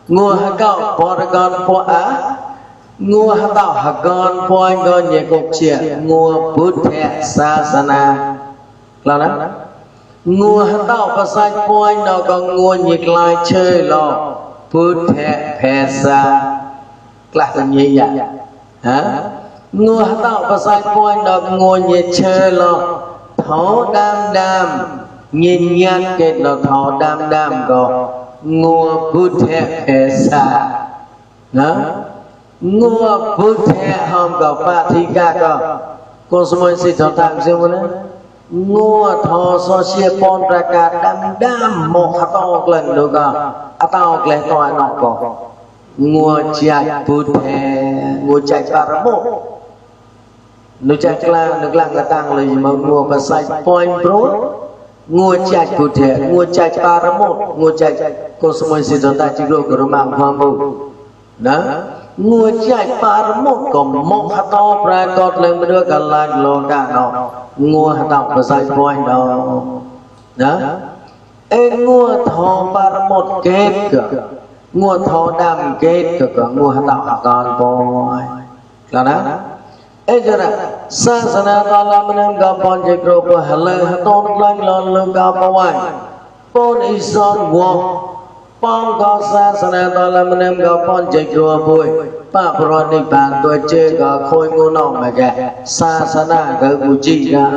Speaker 1: ngua hạt cậu bỏ ra con bỏ á ngua hạt tao hạt con bỏ anh con nhẹ cục chia ngua Buddha Sasana là đó ngua hạt tao có sai bỏ anh nó còn ngua nhiệt lại chơi lo Buddha Pesa là cái gì vậy hả ngua hạt tao có sai bỏ anh nó ngua nhiệt chơi lo thấu đam đam nhìn nhát kết nó thấu đam đam có ngua Buddha Pesa đó ngua Buddha hôm có Pathika có cô số sĩ thọ tham xem đó ngua thọ so xia pon ra cả đam đam một hạt to lần được à tao lên to nó có ngua chạy Buddha ngua chạy Paramo nó chạy nước làng là tăng lời mà ngua và sai point pro ngua chạy Buddha ngua chạy Paramo ngua chạy cô số sĩ thọ ta chỉ rồi của mang hoa mù đó ngua chạy Paramo còn một hạt to ra con lên mới được cả làng lo cả nó ngua hạt tao và sai point đó ê ngua thọ Paramo kết cơ ngua thọ đam kết cơ ngua hạt tao hạt con point là đó ê cho nè Sasana ta làm nên gặp bọn dịch rồi của hạt lệ hạt tôn lanh lon lưng gặp bọn bọn ý son vọng bọn có Sasana ta làm nên gặp bọn dịch rồi bùi bà bro đi bàn tôi chơi cả khôi ngô nọ mà kẻ Sasana cái bù chi ra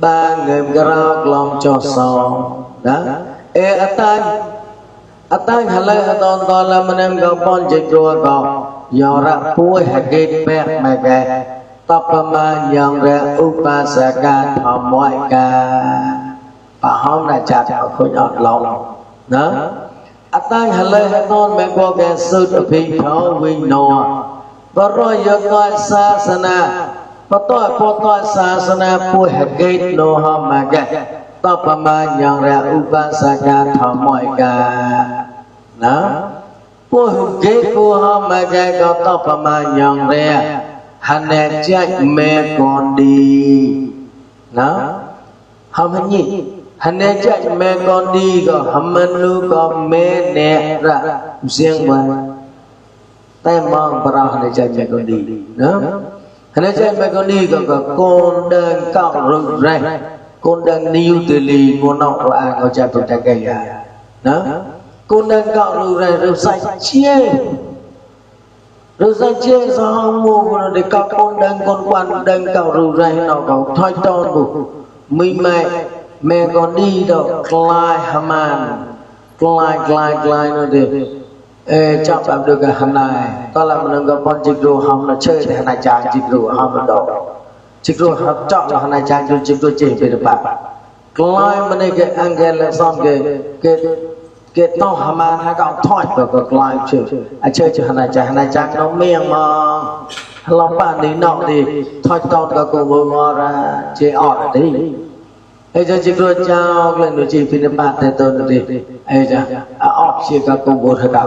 Speaker 1: ba người gara lòng cho sòng đó ê atan hạt lệ hạt tôn ta làm nên gặp bọn dịch rồi có do ra bùi hạt kết bẹt mà kẻ tập mà nhận ra upasaka thọ mọi cả bà hôm nay chặt ở khối nhọt lòng đó tăng hạt lệ hạt tôn mẹ qua cái sự tập hình thọ vinh nọ và rồi giờ coi Sasana và tôi Sasana bùi hạt kết nọ hôm mà kẻ tập mà nhận ra upasaka thọ mọi cả đó bùi hạt kết của hôm mà kẻ có tập mà nhận ra hắn nè chạy mẹ con đi đó không hắn nhỉ hắn nè chạy mẹ con đi có hầm nu có mẹ nè ra riêng mà tay mong vào hắn nè chạy mẹ con đi đó hắn nè chạy mẹ con đi có con đang cạo rừng rây con đang níu từ lì con nọ của ai có chạy tụi chạy cây à đó con đang cạo rừng rây rồi sạch chia rồi ra chia sao không mua để các con đang con quan đang cào rù ray nào cào thoi tròn bù mình mẹ còn đi đâu clai haman clai nó đi chắc làm được cái hành này ta làm được cái con chích rù hông là chơi thì hành này chàng chích rù hông là đâu chích rù hấp chọn là hành này chàng chích rù chỉ về được bạn clai mà này cái anh cái là xong cái tao hàm ăn hay cậu thoi vào cái lại chơi chơi hành này chàng nó miệng mà lòng bạn đi nọ thì thoi tao cái cô vừa ngò ra chơi ọt đi ấy cho chị rồi chào lên đối chị phi bạn thế tôi đi ấy cho ọt chơi cái cô vừa hơi cậu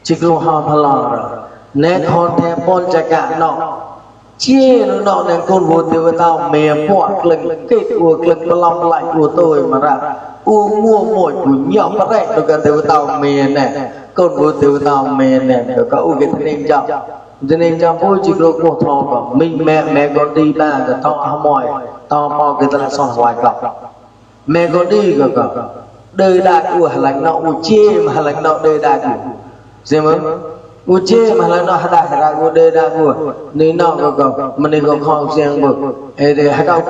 Speaker 1: chị rồi hòm hả lò rồi nét con thêm con chạy cả nọ chia nó nọ nên con vừa tiêu tao mềm bọt lên cái của lên lòng lại của tôi mà ra mua một của nhỏ bắt đấy được cái tiêu tao mềm này con vừa tiêu tao mềm này được cái cái thế nên trong vui chỉ được một thò của mình mẹ con đi ba cái to mò cái ta là son hoài cọc mẹ con đi rồi cả đời đại của lãnh nọ chia mà lãnh nọ đời đại của xem không uche mà lãnh nọ đại của đời đại của nên nọ rồi mình đi còn không xem được để hai cậu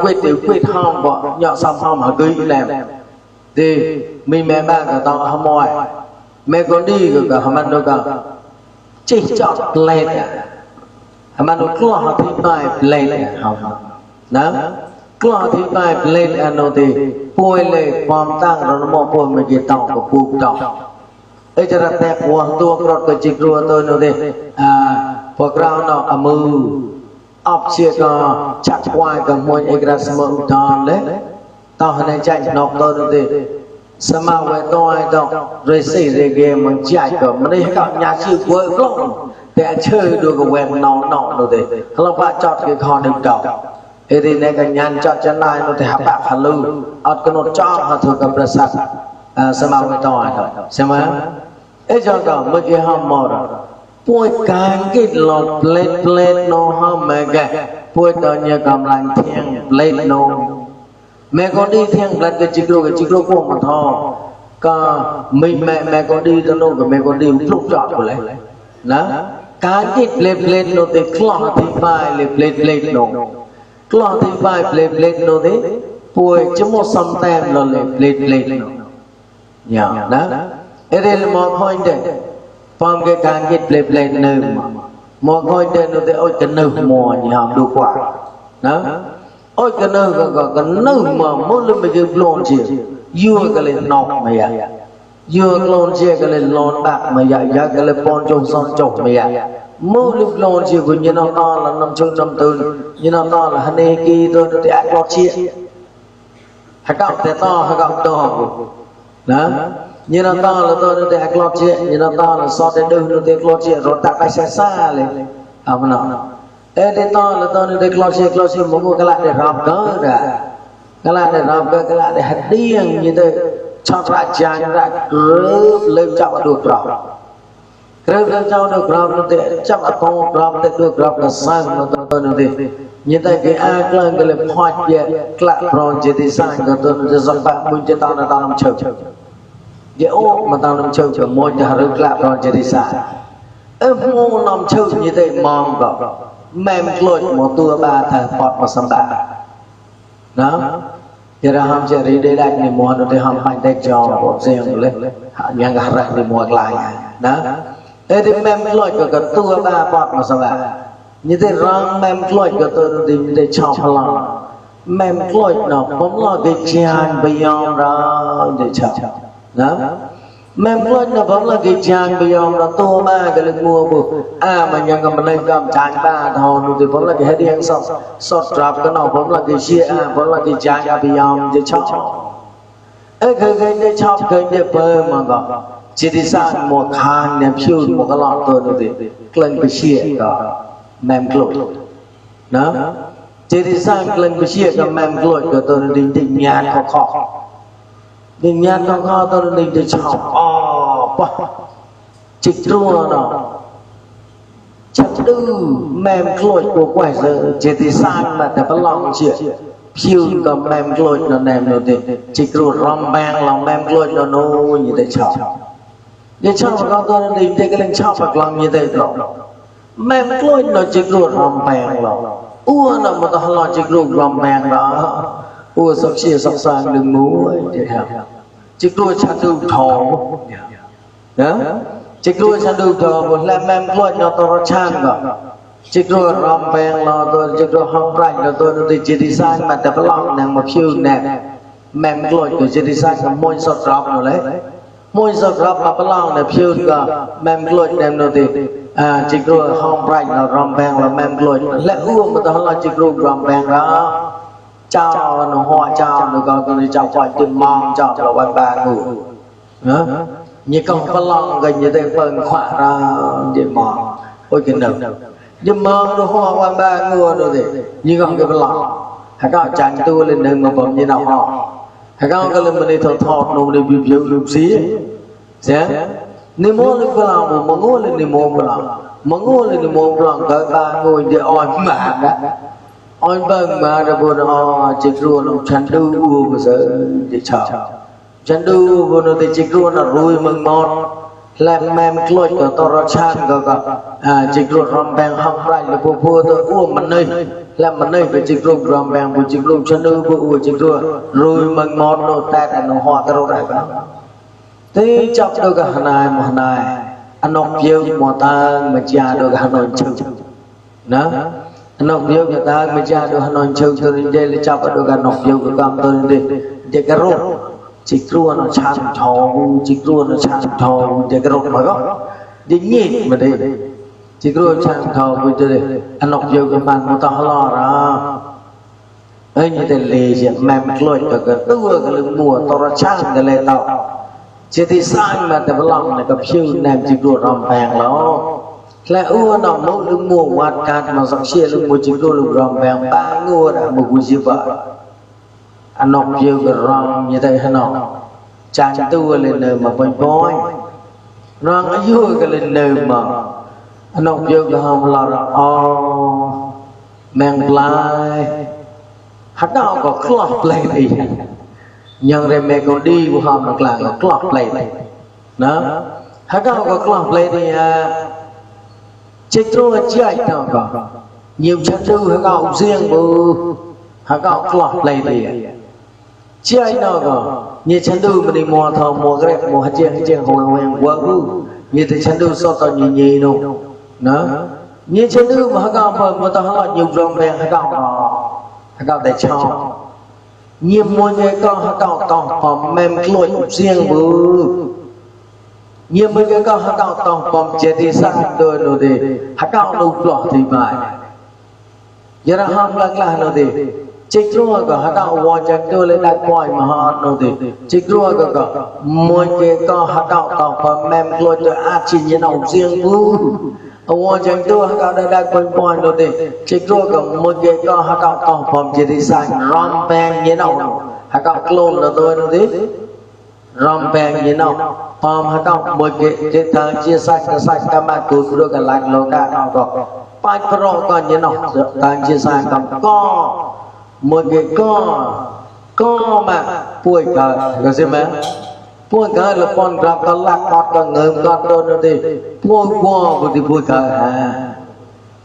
Speaker 1: quyết hông bỏ nhỏ xong hông mà cứ làm thì mình mẹ ba cái to hông mỏi mẹ con đi rồi cả hông ăn đâu cả chỉ chọn lên hông ăn đâu có thì bài lên hông đó có thì bài lên anh nói thì bôi lên phong tăng rồi nó mò bôi mình cái tàu của phụ tàu ấy cho ra tẹt qua tua cọt cái chỉ rùa tôi nó đi phật rau nó mù ấp chia có chặt quai cái môi ấy ra sầm tròn đấy tao hôm nay chạy nọc tôi nó đi sớm mai về tôi đó rồi xì rồi game mình chạy cả mình đi cả nhà chịu quơ lắm để chơi được cái quen nọ nó đi kalau pak chọt cái con đừng cầu ấy thì này cái nhàn chọt chân này nó thì hấp bạc hà lưu ở cái nốt chọt họ thường cầm ra sạch sớm mai về tôi đó xem mà ấy cho cả mấy cái ham mò bôi càng cái lọt lên nó ham mẹ cái bôi tao như cầm lạnh thiêng lên nó mẹ con đi thiêng lên cái chiếc lô của mình thôi cả mình mẹ con đi tao nói mẹ con đi lúc chọn của lấy đó cái lên nó thì clock thì phải lên nó clock thì phải lên nó thế bôi chứ một sầm tem nó lên nó nhá đó ấy đây là một point đấy phong cái lên nơi một point đấy nó thì ôi cái nơi mò nhảm đủ quả đó ôi cái nơi cái nơi mà mỗi lần mình kêu lon chia vừa cái lên nọc mày à vừa lon chia cái lên lon bạc mày à giờ cái lên pon trồng son trồng mày à mỗi lúc lon chia của như nó to là 504 như nó to là hani kia tôi thì ăn lon chia hạt gạo thì to hạt gạo to đó như nó to là tôi để ăn lon chia như nó to là so để đường nó để lon chia rồi đặt cái xe xa lên mà nó ê để to là tôi để lon chia muốn cái lại để rọc cỡ đã cái lại để rọc cỡ cái lại để hạt điên như thế cho ra chán ra rớp lên chọc được rọc rớp lên chọc được rọc nó để chọc con rọc để được rọc là sang nó tôi nó để như thế cái ai lên cái là hoạch về lại rồi chỉ thì sang cái tôi nó dọn bạn mình cho tao là tao làm chậm dễ ô mà tao nằm chơi môi nhà rực lạ rồi chỉ đi xa em ngu nằm chơi như thế mong vào mềm lội một tua ba thằng phọt một sầm bạc đó giờ ra ham chơi đi đây đây thì mua nó thì ham hành tay cho một riêng lên nhà gà ra thì mua lại đó thế thì mềm lội cái tua ba phọt một sầm bạc như thế răng mềm lội cái tôi thì như thế chọc lòng mềm lội nó bấm lo cái chăn bây giờ ra để chọc đó mềm lôi nó vẫn là cái chàng bây giờ nó to ba cái lên mua bộ mà nhà cầm lên cầm chàng ba thò nó thì vẫn là cái hết điên sọt trap cái nào vẫn là cái chia vẫn là cái chàng bây giờ để chọc ấy cái để chọc cái để bơi mà có chỉ đi sang một hàng ném chiêu một cái lọ tôi nó thì lên cái chia cả mềm lôi đó chỉ đi sang lên cái chia cả mềm lôi cái tôi nó đi nhà khó nhưng nhà con kho tôi đi để chọc chích rùa nó chặt đư mềm lội của quải giờ chỉ thì sang mà ta phải lòng chuyện phiêu cầm mềm lội nó nèm nó thì chích rùa rong bang lòng mềm lội nó nô như thế chọc để chọc con tôi đi để cái lên chọc phải lòng như thế rồi mềm lội nó chích rùa rong bang lòng nó mà ta lo chích rùa rong bang đó sắp chia sắp sang đừng ngủ để học chiếc đuôi chăn đu thổ đó chiếc đuôi chăn đu thổ một là mềm lội nó to chan rồi chiếc đuôi rong beng nó tôi chiếc đuôi hông rạch nó tôi nó thì chỉ đi sang mà ta phải lòng nàng một phiêu nè mềm lội của chỉ đi sang cái môi sọt rọc nó lấy môi sọt rọc mà phải lòng là phiêu cả mềm lội nè nó thì chiếc đuôi hông rạch nó rong beng là mềm lội lẽ uống mà ta là chiếc đuôi rong beng đó chào nó hoa chào nó còn cái chào quay tìm mong chào là quan ba ngủ nữa như con phân lòng gần như thế phần khỏa ra để mò ôi cái nực nhưng mà nó hoa quan ba ngủ rồi thì như con cái phân lòng hay có chẳng tu lên đường mà bấm như nào họ hay có cái lên mình đi thọt nó đi biểu biểu xí sẽ nếu muốn lên phân lòng mà ngủ lên thì mua phân lòng mà ngủ lên thì mua phân lòng cái ba ngồi để oi mà đó ôi vâng mà đã vô nó chích rùa nó chăn đu bây giờ để chọc chăn đu vô nó thì chích rùa nó rùi mừng mòn làm mềm lội của tôi ra chan có chích rùa rong beng học lại là vô tôi uống mình nơi làm mình nơi phải chích rùa rong beng với chích rùa chăn đu vô uống chích rùa rùi mừng mòn nó tạt nó hoa cái rồi đấy thế chọc đâu cả hà này anh học nhiều mà ta mà cha được Hà Nội chừng đó nọc nhiều người ta mới cha được Hà Nội chừng cho nên đây là chọc được nọc nhiều của con tôi để cái rốt chỉ cua nó chăn thầu chỉ cua nó chăn thầu để cái mà có đi nhị mà đi chỉ cua chăn thầu bây giờ anh học nhiều cái bàn mà tao lo ra ấy như thế lì gì mềm lôi cái tua cái lưng mùa tao ra chăn cái lệ tao chỉ thì sang màแต่lòng này gặp siêu nem chỉ cua rầm vàng đó lại ua nó nấu lưng mùa quạt cát mà sắc xe lưng mùa chỉ cua lưng rầm vàng ba ngua đã một cú siêu vợ anh học nhiều cái rong như thế hả nó chàng tua lên nơi mà bôi bôi rong ở dưới cái lên nơi mà anh học nhiều cái hông là mang lại hát đâu có clock lại thì nhưng rồi mẹ còn đi của hông được là clock lại đó hát đâu có clock lại thì chết rồi chạy đâu có nhiều chất tư hát đâu riêng bù hát đâu clock lại thì chạy đâu có như chân đu mà đi mua thầu mua cái mua hạt chiên hồi quá như thế chân đu so tao nhì đâu đó như chân đu mà hắc gạo mà tao hỏi nhiều rong vàng hắc gạo để cho nhiều mua như con hắc gạo tòng phồng mềm lội riêng bự nhiều mua cái con hắc gạo tòng phồng chết đi sang đời rồi thì hắc gạo lục lọ thì phải giờ ra ham là rồi thì chỉ trua có hạt gạo hoàn chỉnh tôi lấy đại quay mà họ nói thì chỉ trua có mỗi cái có hạt gạo tàu phần mềm rồi tôi ăn chỉ như nào riêng vui hoàn chỉnh tôi hạt gạo đại quay nói thì chỉ trua có mỗi cái có hạt gạo tàu phần chỉ đi sang ram bang như nào hạt gạo clone là tôi nói thì ram bang như nào phần hạt gạo mỗi cái thằng chia sạch cái mà tôi rồi cái lạnh lâu cả nào có phải pro còn như nào thằng chia sạch có một cái co mà bùi cờ có xem mấy bùi cờ là con gặp con lạc con ngớm con đôi thì bùi qua thì bùi cờ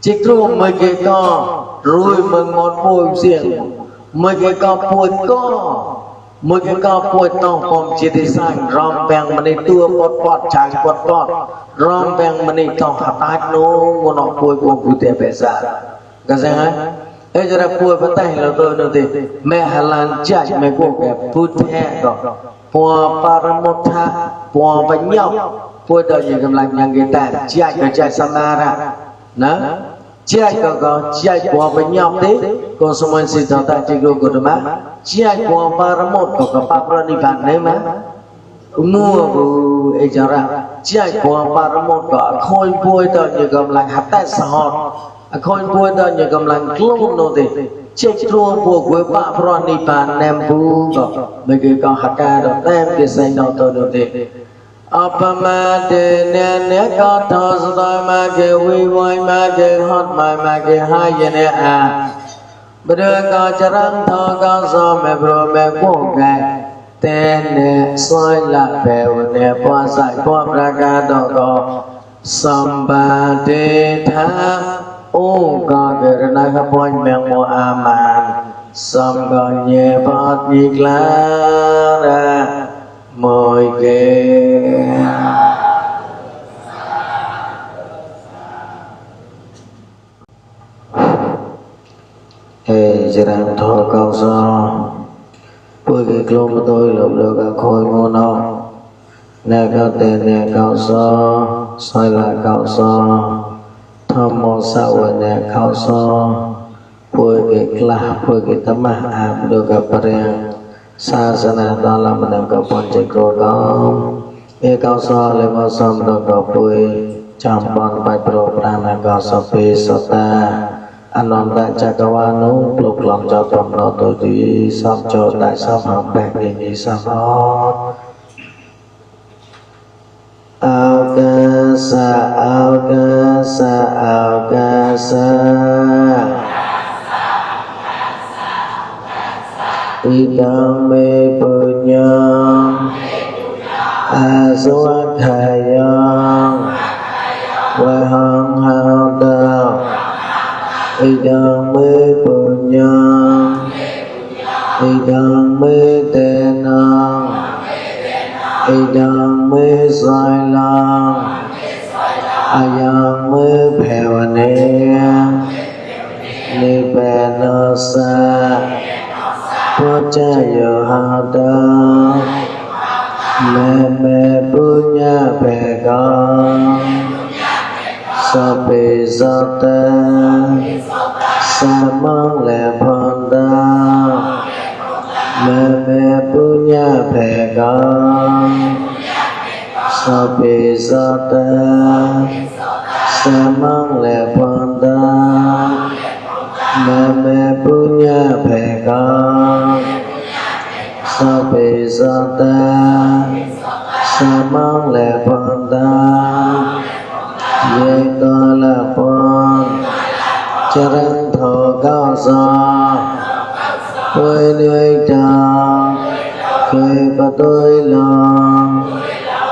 Speaker 1: chỉ có mấy cái co rồi mừng một bùi riêng mấy cái co bùi mấy cái co bùi to còn chỉ thì sang rom bèn mình tua bọt chẳng bọt rom bèn mình to hạt ác nó nó bùi qua bùi té bể ra có xem mấy ấy giờ bùi bắt tay là tôi nói thì mẹ halan chạy mẹ cô cái bùi thế đó bùi paramotha bùi bánh nhậu bùi đời như cầm lạnh nhang cái tàn chạy samara đó chạy có chạy bùi bánh nhậu đấy còn số mình xin thọ tại chỉ của tôi má chạy bùi paramot có papranipan đấy má mua bùi ấy giờ ra chạy bùi paramot có khôi bùi đời như cầm lạnh hấp tay sọt khôi bùi đời như cầm lạnh lông nó thì chết rùa bùa của bà pranipan nem bù mấy cái con hạt ca đó tem để xây nó tôi nó thì apama de ne con thọ rồi mà cái vi voi mà cái hot mà cái hai giờ này bây giờ con cho răng thọ con so mẹ bro mẹ cô gái tên nè soi là bèo nè qua sai qua praga đó có samba de tha ô con cái này các bạn mèo mua aman xong còn nhẹ bát nhị lá ra môi kề chỉ đang thọ cao so bôi cái lông của tôi lụm được cả khôi ngô nó nè cao tiền nè cao so xoay lại cao so thầm mò sao nè cao so bôi cái tấm áp được cả bèn sa sana đó là mình đang có phần chạy cô đó e cao so lên vào sông được cả bôi trong bọn bài pro đang có so phi so ta Ananda Chakawanu lục lòng cho tổng nó tôi đi xong cho tại sao học bạc để đi xong nó Aukasa Idam me punyam Aswakayam Vaham haudam Idam me punyam Idam me tenam Idam me sailam Ayam me bhevaneyam Nibenasa Pocha yohada me punya pega sabe sata samang le panda me punya pega sabe sata samang le panda me punya pega sabe sata samang le panda ye to la pon charan tho cao sa tôi nuôi tràng khơi và tôi lòng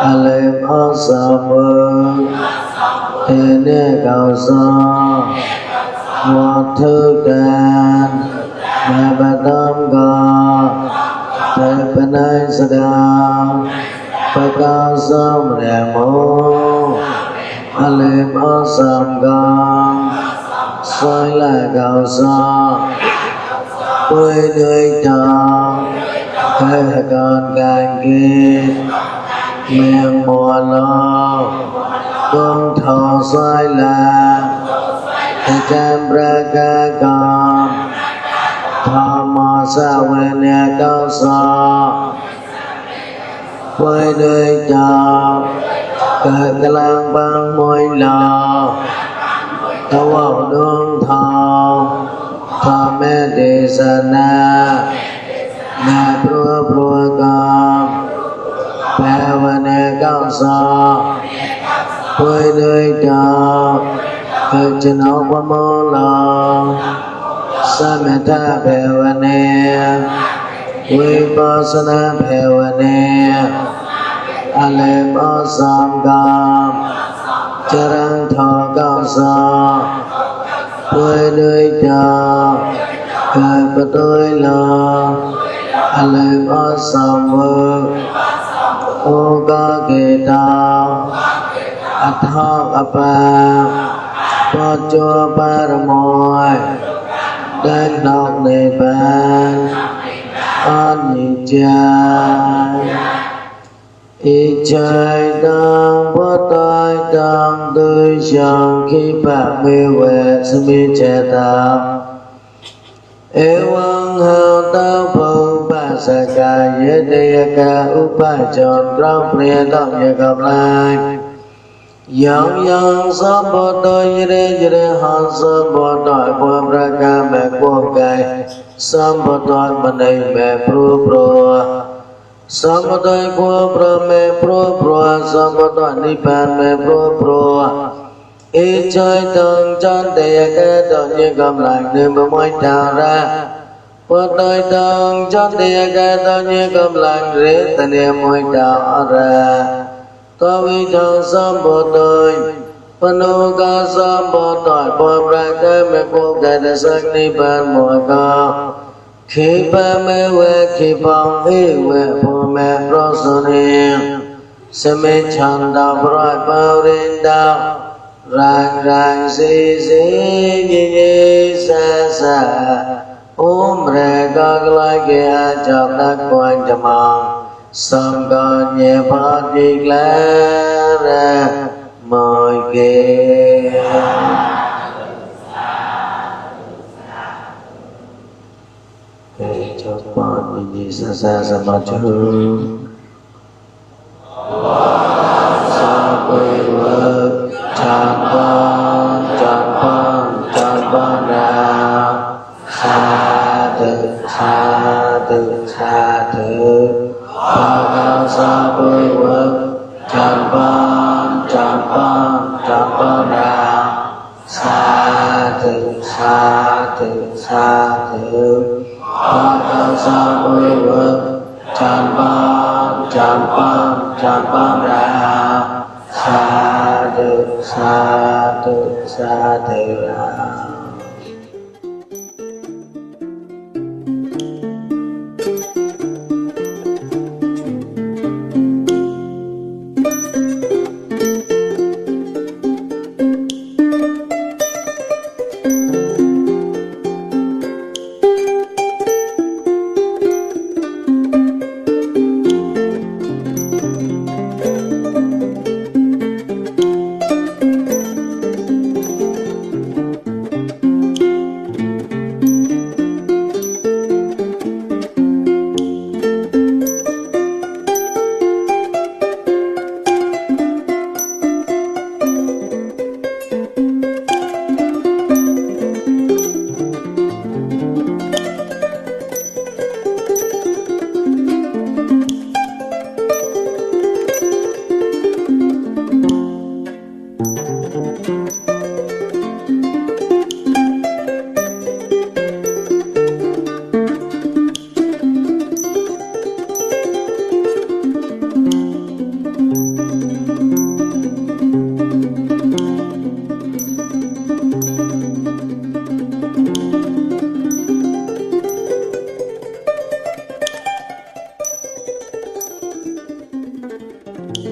Speaker 1: alem o sa mơ thế nê cao sa một thư đàn mẹ bà tâm gò thầy bên ai sa đào bà cao sa mẹ mô alem o sa gò soi lại cao sa tôi nuôi tròn hai con càng kia miệng mùa lo con thọ xoay là thầy trăm ra ca con thọ mò sa về nhà cao so với nuôi tròn cởi cái lang băng môi lò thọ vào đương thọ thọ mẹ đề sa na na prua prua con mẹ và nè cao so với nơi cho hơi chân áo qua mô lo sa mẹ tha mẹ và nè với bó sa na mẹ và nè alem o sam con charan thọ cao so với nơi cho hơi và tôi lo alem o sam vơ ô có kỳ tao athok apa po chua paramoi đến nọc nề ban an nhị chay y chay đang vô tai đang tươi chẳng khi bạc mi huệ sư mi trẻ tạo ewan hao tao phong ba sa ca ye te ca upa chọn trong nia tông ye gặp lại yang yang sa bo đôi yere han sa bo đôi bo ra ca mẹ bo gai sam bo đôi bên đây mẹ pro sam bo đôi pro mẹ pro sam bo đôi nipan mẹ pro ý chơi từng chân để cái tự nhiên cầm lại nơi mà mới trào ra bữa tôi từng chân để cái tự nhiên cầm lại để tự nhiên mới trào ra có vì trong sớm bộ tôi phần ô ca sớm bộ tôi bom ra cái mẹ cô cái để sắc đi bàn mọi con khi ba mẹ về khi bằng ý về bố mẹ pro sơn hiền sẽ mê chẳng đào rồi bao đến đào rang rang si si sa sa re ga la ke chop na quan chamang sam ga nye pha di la ra moi ke chop pa ni sa sa ma chu sa pe wa chan ban ra sa tự ba ca sa bơi vượt chan ban ra sa tự ba ca sa bơi vượt chan ban ra sa tự ra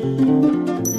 Speaker 1: ။